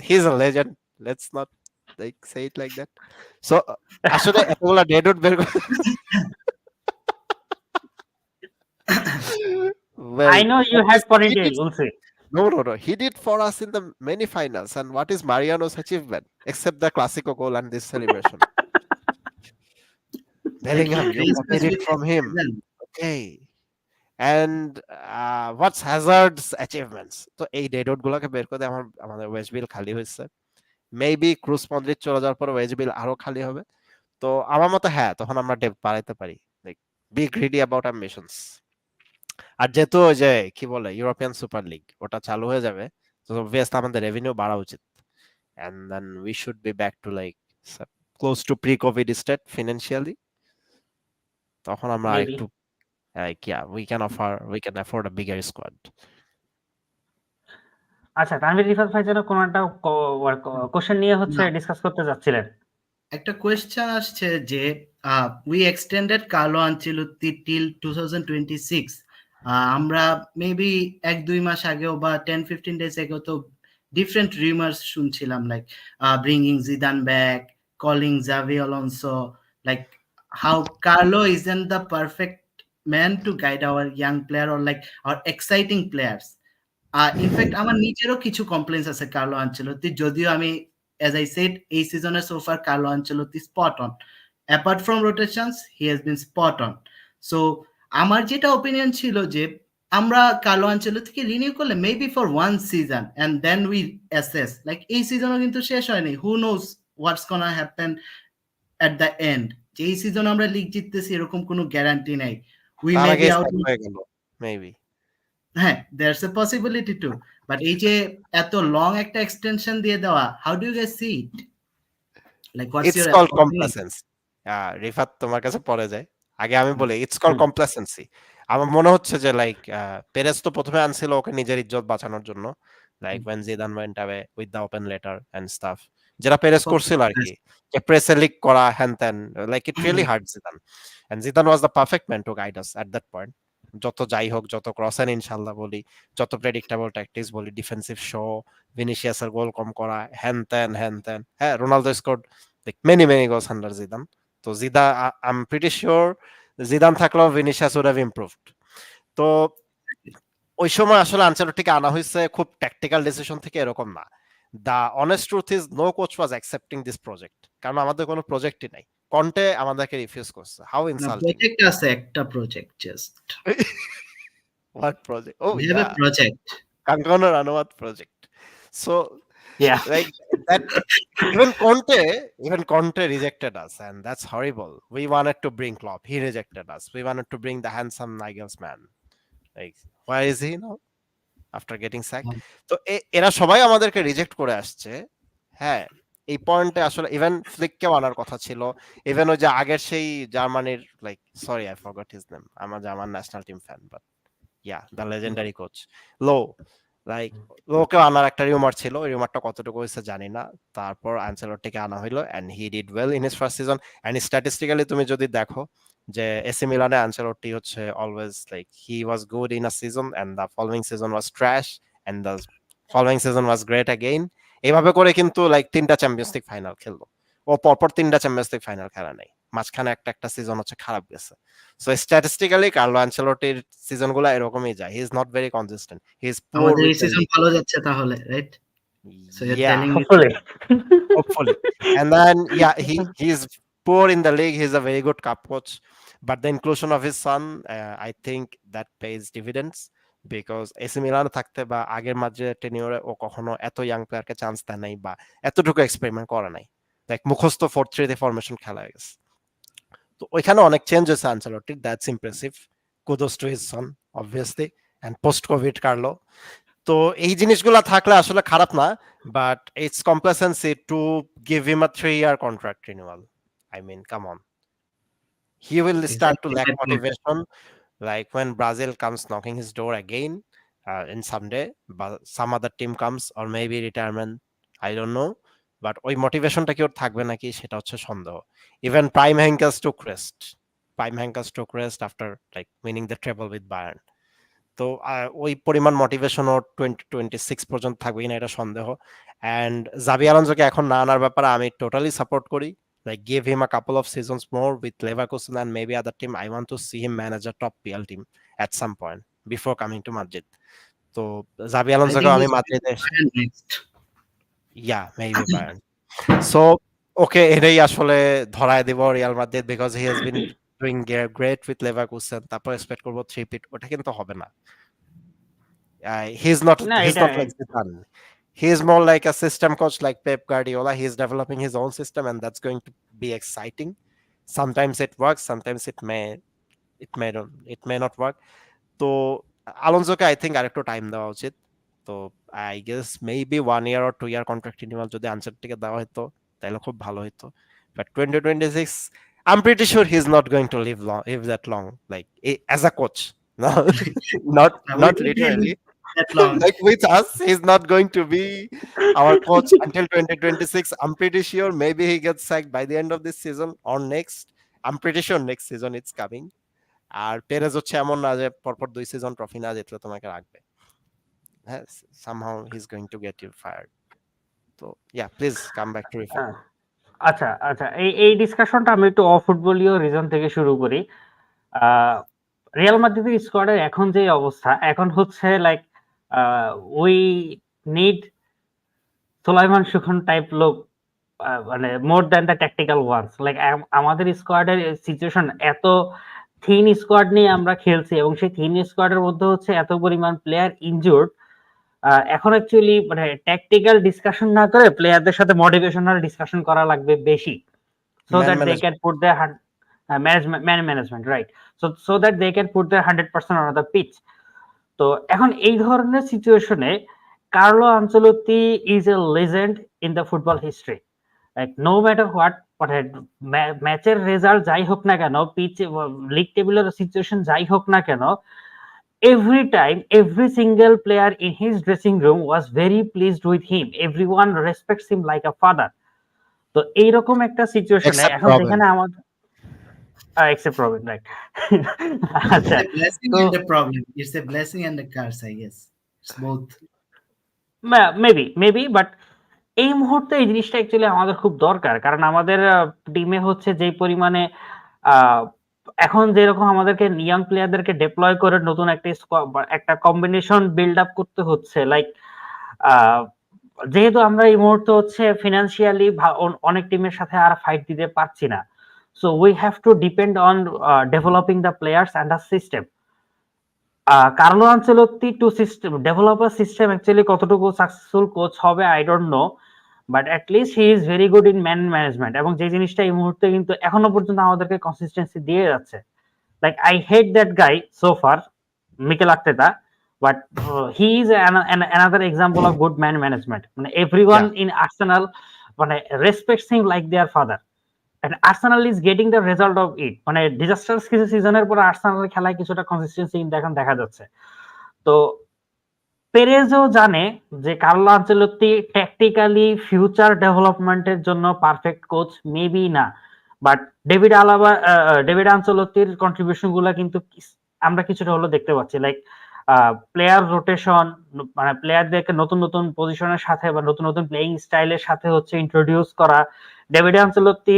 he is a legend, let's not like say it like that. So আসলে এতগুলা ডেডউড বের করে I well, know you at had least he ponytail, did. Ulsi. No, he did for us in the many finals. And what is Mariano's achievement except the Clasico goal and this celebration? Bellingham, you copied it from him. Okay. And what's Hazard's achievements? তো এই ডেডউড গুলোকে বের করে আমাদের ওয়েস্ট বিল খালি হয়েছে। মেবি ক্রুজ মডরিচ চলে যাওয়ার পর ওয়েস্ট বিল আরো খালি হবে। তো আমার মতে হ্যাঁ, তখন আমরা ডেপথ বাড়াইতে পারি। Like be greedy about ambitions. আর যেহেতু ওই যে কি বলে ইউরোপিয়ান সুপার লিগ ওটা চালু হয়ে যাবে, তো অবভিয়াসলি আমাদের রেভিনিউ বাড়া উচিত। And then we should be back to like close to pre-COVID state financially. তখন আমরা Maybe. একটু like yeah, we can afford a bigger squad. আচ্ছা তানভীর, রিফাত ভাই যেন কোনো একটা কোশ্চেন নিয়ে হচ্ছে ডিসকাস করতে যাচ্ছিলেন। একটা কোয়েশ্চেন আসছে যে we extended Carlo Ancelotti till 2026। আমরা মেবি 1-2 মাস আগেও বা 10-15 ডেজ আগেও তো ডিফারেন্ট রিউমার্স শুনছিলাম, like bringing Zidane back, calling জাভি Alonso, like how Carlo isn't the perfect man to guide our young player or like our exciting players. In fact আমার নিজেরও কিছু কমপ্লেন্স আছে কার্লো আনচেলত্তি, যদিও আমি as I said, এই সিজনে so far Carlo Ancelotti spot on. Apart from rotations, he has been spot on. So আমার যেটা ওপিনিয়ন ছিল যে আমরা কার্লো আনচেলত্তিকে রিনিউ করলে maybe for one season and then we assess, like এই সিজনও কিন্তু শেষ হয়নি, who knows what's gonna happen at the end. যে এই সিজন আমরা লিগ জিততেছি এরকম কোনো গ্যারান্টি নাই, উই তার মে আগে বি আউট। সাইন হয়ে গেল মেবি। হ্যাঁ, there's a possibility too, but এই যে এত লং একটা এক্সটেনশন দিয়ে দেওয়া, how do you guys see it? Like what's it's your called opinion? Complacency. Rifat তোমার কাছে পড়ে যায়, আগে আমি বলি ইটস কল্ড কমপ্লেসেন্সি। আমার মনে হচ্ছে যে লাইক পেরেজ তো প্রথমে আনছিল ওকে নিজের ইজ্জত বাঁচানোর জন্য, like when Zidane went away with the open letter and stuff, যেটা পেরেজ করছিল আর কি, যে প্রেসে লিক করা হ্যান ত্যান, like it really heart Zidane, and Zidane was the perfect man to guide us at that point. যত যাই হোক, যত ক্রস এন্ড ইনশাআল্লাহ বলি, যত প্রেডিক্টেবল ট্যাকটিক্স বলি, ডিফেন্সিভ শো, ভিনিসিয়াসের গোল কম করা, হ্যান ত্যান। হ্যাঁ, Ronaldo scored like many goals under Zidane. তো I'm pretty sure Zidane থাকলেও Vinicius would have improved. তো ওই সময় আসলে আনচেলত্তিকে আনা হয়েছে খুব ট্যাকটিক্যাল ডিসিশন থেকে, এরকম না। The honest truth is no coach was accepting this project, কারণ আমাদের কোনো প্রজেক্টই নাই। কন্টে আমাদেরকে রিফিউজ করছে। How insulting. প্রজেক্ট আছে, একটা প্রজেক্ট জাস্ট। What project? ও We have a project. Kangana Ranaut project. So Yeah. like that, even Conte rejected us, and that's horrible. We wanted to bring Klopp, he rejected us. We wanted to bring the handsome Nagelsmann, like where is he now after getting sacked? তো এরা সবাই আমাদেরকে রিজেক্ট করে আসছে। হ্যাঁ, এই পয়েন্টে আসলে ইভেন ফ্লিককেও আনার কথা ছিল, ইভেন ওই যে আগের সেই জার্মানির, like sorry I forgot his name, আমার German national team fan, but yeah the legendary coach like লোকেও আনার একটা রিউমার ছিল, ওই রিউমারটা কতটুকু হয়েছে জানি না। তারপর আনচেলত্তিকে আনা হইলো and he did well in his first season. And statistically তুমি যদি দেখো যে এসি মিলানে আনচেলত্তি হচ্ছে always like he was good in a season and the following season was trash and the following season was great again. এইভাবে করে কিন্তু লাইক 3টা চ্যাম্পিয়ন্স লিগ ফাইনাল খেললো, ও পরপর 3টা চ্যাম্পিয়ন্স লিগ ফাইনাল খেলা নাই। মাঝখানে একটা সিজন হচ্ছে খারাপ গেছে। সো স্ট্যাটিস্টিক্যালি কার্লো আনচেলটির সিজনগুলো এরকমই যায়। He is not very consistent, he is poor আমাদের উইথ এই দ্য সিজন লিগ। ভালো যাচ্ছে তাহলে, right? So you're Yeah, telling me Hopefully. hopefully. And then yeah, he's poor in the league. He's a very good cup coach, but the inclusion of his son, I think that pays dividends, because AC মিলানে থাকতে বা আগের মাঝে টেনিওরে ও কখনো এত ইয়াং প্লেয়ারকে চান্স দেয় নাই বা এতটুকু এক্সপেরিমেন্ট করে নাই। লাইক মুখস্থ 4-3 ফরমেশন খেলা হয়ে গেছে। তো ওইখানে অনেক চেঞ্জ হয়েছে আনচেলটির, that's impressive. Kudos to his son obviously, and post covid Carlo. তো এই জিনিসগুলো থাকলে আসলে খারাপ না, but it's complacency to give him a 3-year contract renewal. I mean, come on. He will start to exactly lack my point. motivation, like when Brazil comes knocking his door again in someday, but some other team comes, or maybe retirement, I don't know. But ওই মোটিভেশনটা কি ওর থাকবে নাকি সেটা হচ্ছে সন্দেহ। Even Prime Henkes took rest. Prime Henkes took rest after like winning the treble with Bayern. তো ওই পরিমাণ মোটিভেশন ওর 2026 পর্যন্ত থাকবে কিনা এটা সন্দেহ। অ্যান্ড জাবি আলোনসোকে এখন না আনার ব্যাপারে আমি টোটালি সাপোর্ট করি। Like give him a couple of seasons more with Leverkusen and maybe other team. I want to see him manage a top PL team at some point before coming to Madrid. তো জাবি I আলোনসোকে think আমি he's মাদ্রিদে, Bayern next. yeah, maybe Bayern. So ওকে এটাই আসলে ধরায় দেব Real Madrid, because he has been doing great with Leverkusen, তারপর এক্সপেক্ট করব 3-peat, ওটা কিন্তু হবে না। He's not না he's এটা not like Zidane. He is more like a system coach like Pep Guardiola. He's developing his own system, and that's going to be exciting. Sometimes it works, sometimes it may not work. তো আলোনসোকে আই থিঙ্ক আরেকটু টাইম দেওয়া উচিত। তো I guess maybe 1 year or 2 year contract renewal যদি আনসারটিকে দেওয়া হতো তাহলে খুব ভালো হতো। But 2026, I'm pretty sure he's not going to live that long, like as a coach. No, not We not will be literally. that long. Like with us, he's not going to be our coach until 2026. I'm pretty sure maybe he gets sacked by the end of this season or next. I'm pretty sure next season it's coming. আর পেরেজ হচ্ছে এমন না যে পরপর 2 সিজন ট্রফি না জিতলে তোমাকে রাখবে। হ্যাঁ, somehow he's going to get you fired. তো yeah, please come back to Rifat. আচ্ছা আচ্ছা, এই ডিসকাশনটা আমি একটু অফুটবলীয় রিজন থেকে শুরু করি। রিয়াল মাদ্রিদের স্কোয়াডের এখন যে অবস্থা, এখন হচ্ছে like we need Sulaiman Sukhon type লোক, মানে more than the tactical ones. Like আমাদের স্কোয়াডের সিচুয়েশন, এত থিন স্কোয়াড নিয়ে আমরা খেলছি এবং সেই থিন স্কোয়াডের মধ্যে হচ্ছে এত পরিমাণ প্লেয়ার ইনজুর্ড। এখন অ্যাকচুয়ালি মানে ট্যাকটিক্যাল ডিসকাশন না করে প্লেয়ারদের সাথে মোটিভেশনাল ডিসকাশন করা লাগবে বেশি, so Man that they management. can put their management right, so that they can put their 100% on the pitch. তো এখন এই ধরনের সিচুয়েশনে Carlo Ancelotti is a legend in the football history. Like no matter what, ম্যাচের রেজাল্ট যাই হোক না কেন, পিচ লিগ টেবিলের সিচুয়েশন যাই হোক না কেন, every time every single player in his dressing room was very pleased with him. Everyone respects him like a father. তো এইরকম একটা সিচুয়েশনে Except এখন Robin. যেখানে আমাদের except Robin, right? It's আচ্ছা, a blessing তো and a problem. It's a blessing and a curse, I guess. It's both. Maybe but এই মুহূর্তে এই জিনিসটা অ্যাকচুয়ালি আমাদের খুব দরকার, কারণ আমাদের টিমে হচ্ছে যে পরিমাণে এখন যেরকম আমাদেরকে ইয়াং প্লেয়ারদেরকে ডিপ্লয় করে নতুন একটা কম্বিনেশন বিল্ড আপ করতে হচ্ছে। লাইক যেহেতু আমরা এই মুহূর্তে হচ্ছে ফিনান্সিয়ালি অনেক টিমের সাথে আর ফাইট দিতে পারছি না, so we have to depend on developing the players and the system. Carlo Ancelotti to system develop a system actually কতটুকু সাকসেসফুল কোচ হবে I don't know, but at least he is very good in management, এবং যে জিনিসটা এই মুহূর্তে কিন্তু এখনো পর্যন্ত আমাদেরকে কনসিস্টেন্সি দিয়ে যাচ্ছে। Like I hate that guy so far, Mikel Arteta, but he is another example of good man management. মানে everyone in Arsenal মানে respects him like their father, and Arsenal is getting the result of it. মানে ডিজাস্টার্স কিছু সিজনের পর আর্সেনালের খেলায় কিছুটা কনসিস্টেন্সি এখন দেখা যাচ্ছে। তো পেরেজও জানে যে কার্লো আনচেলত্তি ট্যাকটিক্যালি ফিউচার ডেভেলপমেন্টের জন্য পারফেক্ট কোচ মেবি না, বাট ডেভিড আনচেলত্তির কন্ট্রিবিউশন গুলা কিন্তু আমরা কিছুটা হলো দেখতে পাচ্ছি। লাইক প্লেয়ার রোটেশন, মানে প্লেয়ারদেরকে নতুন নতুন পজিশনের সাথে বা নতুন নতুন প্লেইং স্টাইলের সাথে হচ্ছে ইন্ট্রোডিউস করা। ডেভিড আনচেলত্তি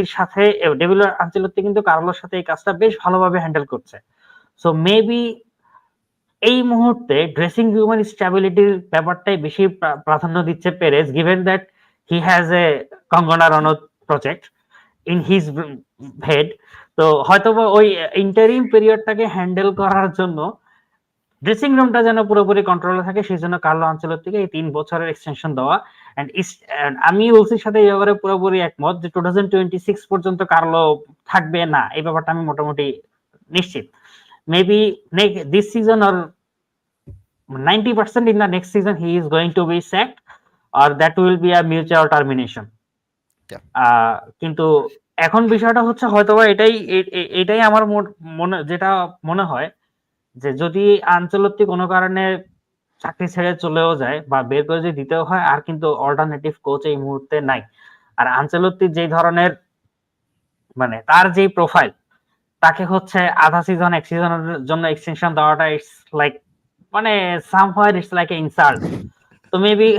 কিন্তু কার্লোর সাথে এই কাজটা বেশ ভালোভাবে হ্যান্ডেল করছে। সো মেবি এই মুহূর্তে ড্রেসিং রুমের স্ট্যাবিলিটির ব্যাপারটাই বেশি প্রাধান্য দিচ্ছে Perez, given that he has a Kangana Ranaut project in his head. তো হয়তো ওই ইন্টারিম পিরিয়ডটাকে হ্যান্ডেল করার জন্য, ড্রেসিং রুমটা যেন পুরোপুরি কন্ট্রোলে থাকে, সেই জন্য কার্লো আনচেলত্তিকে এই 3 বছরের এক্সটেনশন দেওয়া। এন্ড আমি উলসির সাথে এই ব্যাপারে পুরোপুরি একমত যে 2026 পর্যন্ত কার্লো থাকবে না, এই ব্যাপারটা আমি মোটামুটি নিশ্চিত। Maybe this season or 90% in the next season he is going to be sacked, or that will be a mutual termination. কিন্তু এখন বিষয়টা হচ্ছে হয়তোবা এটাই আমার যেটা মনে হয় যে যদি আনচেলত্তি কোনো কারণে চাকরি ছেড়ে চলেও যায় বা বের করে যদি দিতেও হয়, আর কিন্তু অল্টারনেটিভ কোচ এই মুহূর্তে নাই। আর আনচেলত্তির যেই ধরনের, মানে তার যেই প্রোফাইল, তাকে হচ্ছে আধা সিজন এক সিজনের জন্য এক্সটেনশন দেওয়াটা ইটস লাইক, মানে সামহার ইটস লাইক এ ইনসাল্ট। তো মেবি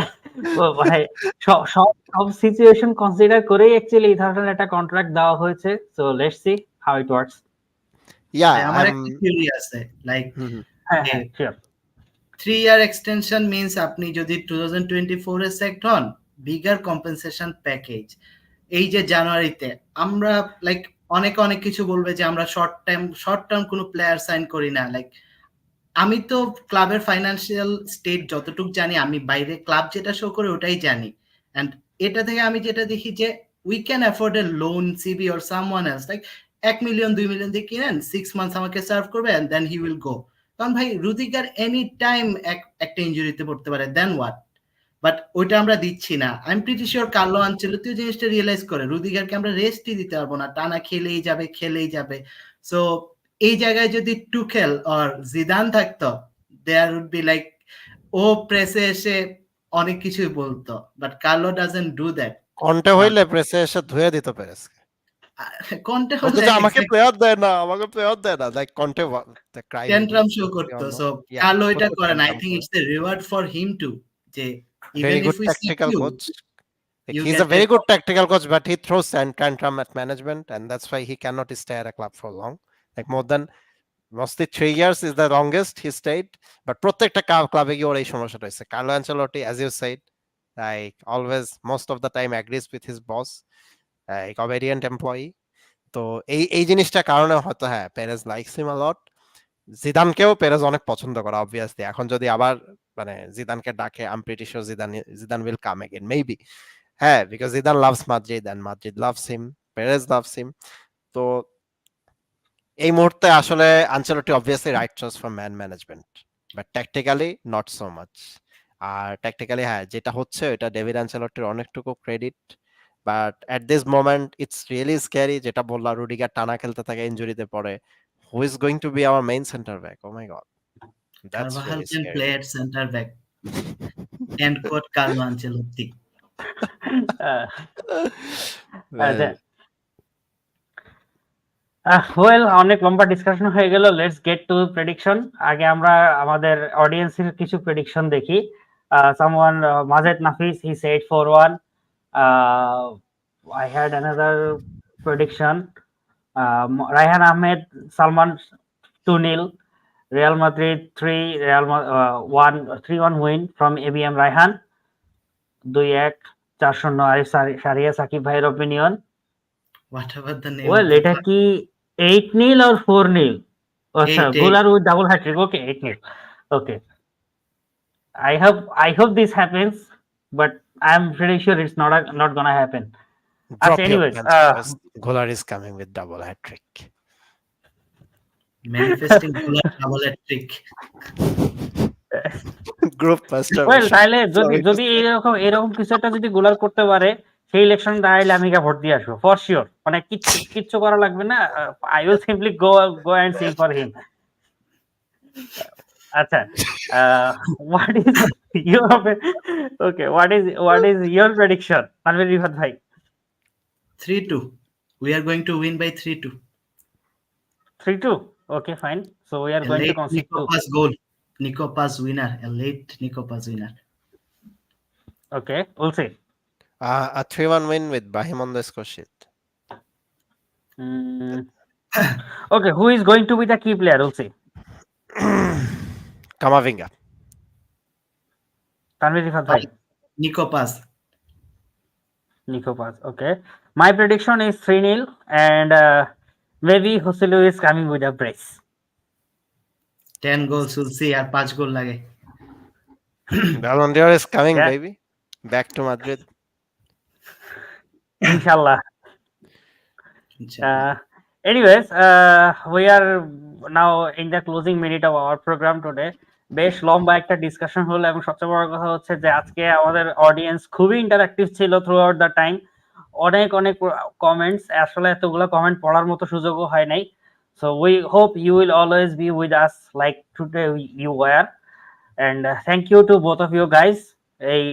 মানে সব সিচুয়েশন কনসিডার করেই অ্যাকচুয়ালি এই ধরনের একটা কন্ট্রাক্ট দেওয়া হয়েছে। So let's see how it works. আমার একটা থিওরি আছে, লাইক হ্যাঁ হ্যাঁ শিওর, 3 year extension means আপনি যদি 2024 এ সেক্ট হন, বিগার কম্পেনসেশন প্যাকেজ। এই যে জানুয়ারিতে আমরা লাইক অনেক কিছু বলবে যে আমরা শর্ট টার্ম কোনো প্লেয়ার সাইন করি না। লাইক আমি তো ক্লাবের ফাইন্যান্সিয়াল স্টেট যতটুকু জানি, আমি বাইরে ক্লাব যেটা শো করে ওটাই জানি। এন্ড এটা থেকে আমি যেটা দেখি যে we can afford a loan CB or someone else, like 1 million 2 million দিয়ে কিনেন, 6 মান্থস আমাকে সার্ভ করবে and then he will go. কারণ ভাই রুদিগার এনি টাইম একটা ইনজুরিতে পড়তে পারে, দেন হোয়াট? বাট ওইটা আমরা দিচ্ছি না। I am pretty sure Carlo আনচেলত্তিও জিনিসটা রিয়েলাইজ করে, রুদিগারকে আমরা রেস্টই দিতে পারবো না, টানা খেলেই যাবে। সো এই জায়গায় যদি টুখেল অর জিদান থাকতো, দেয়ার উড বি লাইক, ও প্রেসে এসে অনেক কিছুই বলতো, but Carlo doesn't do that. Conte হইলে প্রেসে এসে ধুয়ে দিত পেরেসকে, কন্টে আমাকে প্লেয়ার দেয় না, লাইক কন্টে টেন্ট্রাম শো করতো। সো কার্লো এটা করে না। I think it's the reward for him too, যে very even good if we tactical sick you, coach. Like, he's a very good tactical coach, but he throws tantrum at management, and that's why he cannot stay at a club for long. Like more than mostly 3 years is the longest he stayed. But প্রত্যেকটা ক্লাবে গিয়ে ওর এই সমস্যাটা হয়েছে। Carlo Ancelotti, as you said, like always most of the time agrees with his boss, like obedient employee. তো এই জিনিসটা কারণে হয়তো হ্যাঁ পেরেজ লাইকস হিম আ লট। জিদানকেও পেরেজ অনেক পছন্দ করে অবভিয়াসলি। এখন যদি আবার মানে জিদানকে ডাকে, I am pretty sure Zidane will come again maybe. হ্যাঁ, because Zidane loves Madrid and Madrid loves him, Perez loves him. তো এই মুহূর্তে আসলে Ancelotti obviously right choice for management, but tactically not so much. আর ট্যাকটিক্যালি হ্যাঁ যেটা হচ্ছে এটা ডেভিড আনচেলত্তির অনেকটুকু credit, but at this moment it's really scary. যেটা বললাম, রুডিগার টানা খেলতে থাকে, ইনজুরিতে পড়ে। Who is going to B hour main centre back? Oh my god, that's Carvajal really can scary. play at center back. End quote Carlo Ancelotti. Well, অনেক লম্বা ডিসকাশন হয়ে গেল, লেটস গেট টু প্রেডিকশন। আগে আমরা আমাদের অডিয়েন্সের কিছু প্রেডিকশন দেখি। Someone Majed Nafis, he said 4-1. I had another prediction. Rayhan Ahmed, Salman 2-0. Real Madrid 3-1 win from ABM Rayhan. 2-1 4-0 Arif Sharia Sakib ভাইয়ের opinion. Whatever the name. Well, এটা কি 8-0 or 4-0? আচ্ছা, 8-8. Golar with double hat trick. Okay, 8-0. Okay. I hope this happens, but I'm pretty sure it's not gonna happen. Drop your anyways, plans, boys. Golar is coming with double hat trick. Manifesting Golar double hat trick. Group master. Well, তাহলে যদি এরকম কিছু একটা যদি গোলার করতে পারে, সেই ইলেকশন দাঁড়াইলে আমি ভোট দিয়ে আসবো ফর শিওর। মানে কিচ্ছু করা লাগবে না, I will simply go and sing for him. আচ্ছা, what is your prediction, Tanvir, Rifat bhai? 3-2. We are going to win by 3-2. 3-2. Okay, fine. So we are going to concede 2. Goal. Nico Pass winner, a late Nico Pass winner. Okay, Ulsi. A 3-1 win with Brahim on the score sheet. Okay, who is going to be the key player, Ulsi? Kamavinga. Tanvir, Rifat bhai. Nico Pass. Nico Pass. Okay. My prediction is 3-0 and maybe Hoselu is coming with a brace. 10 goals will see আর 5 গোল লাগে। Ballon d'Or is coming, Yeah. baby. Back to Madrid. Inshallah. ইনশাআল্লাহ। Anyways, we are now in the closing minute of our program today. বেশ লম্বা একটা ডিসকাশন হলো এবং সবচেয়ে বড় কথা হচ্ছে যে আজকে আমাদের অডিয়েন্স খুবই ইন্টারঅ্যাক্টিভ ছিল থ্রু আউট দ্য টাইম। অনেক অনেক কমেন্টস, আসলে এতগুলো কমেন্ট পড়ার মতো সুযোগও হয় নাই। So we hope you will always be with us like today you were, and thank you to both of you guys. এই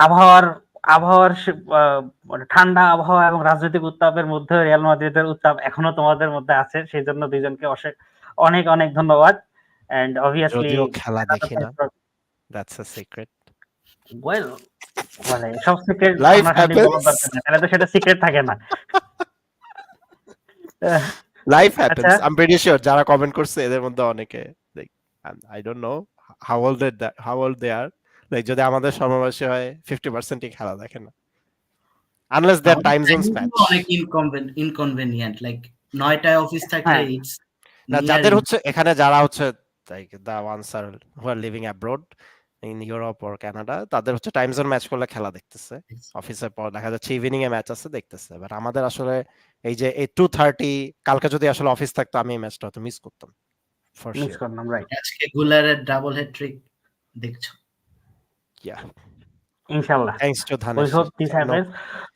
আবহাওয়ার আবহাওয়ার মানে ঠান্ডা আবহাওয়া এবং রাজনৈতিক উত্তাপের মধ্যে রিয়াল মাদ্রিদের উত্তাপ এখনো তোমাদের মধ্যে আছে, সেই জন্য দুইজনকে অনেক অনেক ধন্যবাদ। এন্ড অবভিয়াসলি যদিও খেলা দেখি না, দ্যাটস আ সিক্রেট। ওয়েল, মানে সব সিক্রেট লাইফ সামনাসামনি বলার হ্যাপেন্স, দরকার নেই, তাহলে তো সেটা সিক্রেট থাকে না। Life happens. আচ্ছা, আই এম প্রিটি শিওর যারা কমেন্ট করছে এদের মধ্যে অনেকে like I don't know how old they are, like যদি আমাদের সমবয়সী হয় 50%ই খেলা দেখে না, unless their time zones match. অনেক ইনকনভেনিয়েন্ট, লাইক 9টায় অফিস থাকলে হ্যাঁ। ইটস না, যাদের হচ্ছে এখানে যারা হচ্ছে লাইক দা ওয়ান্স আর who are living abroad in Europe or Canada, তাদের হচ্ছে টাইম জোন ম্যাচ করলে খেলা দেখতেছে, অফিসের পর দেখা যাচ্ছে ইভিনিং এ ম্যাচ আছে দেখতেছে। বাট আমাদের আসলে এই যে এই 2:30 কালকে যদি আসলে অফিস থাকতো আমি এই ম্যাচটা হয়তো মিস করতাম ফর মিস শিওর। করলাম, রাইট। আজকে গুলারের ডাবল হ্যাট্রিক দেখছো। ইয়া, ইনশাআল্লাহ। Thanks to We ধানেশ। hope this happens.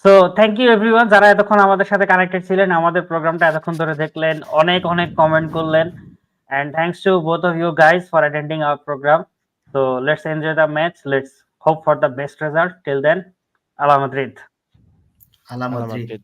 So thank you everyone যারা এতক্ষণ আমাদের সাথে কানেক্টেড ছিলেন, আমাদের প্রোগ্রামটা এতক্ষণ ধরে দেখলেন, অনেক অনেক কমেন্ট করলেন, and thanks to both of you guys for attending our program. So let's enjoy the match, let's hope for the best result. Till then, Ala Madrid. আলা আলা মাদ্রিদ। মাদ্রিদ।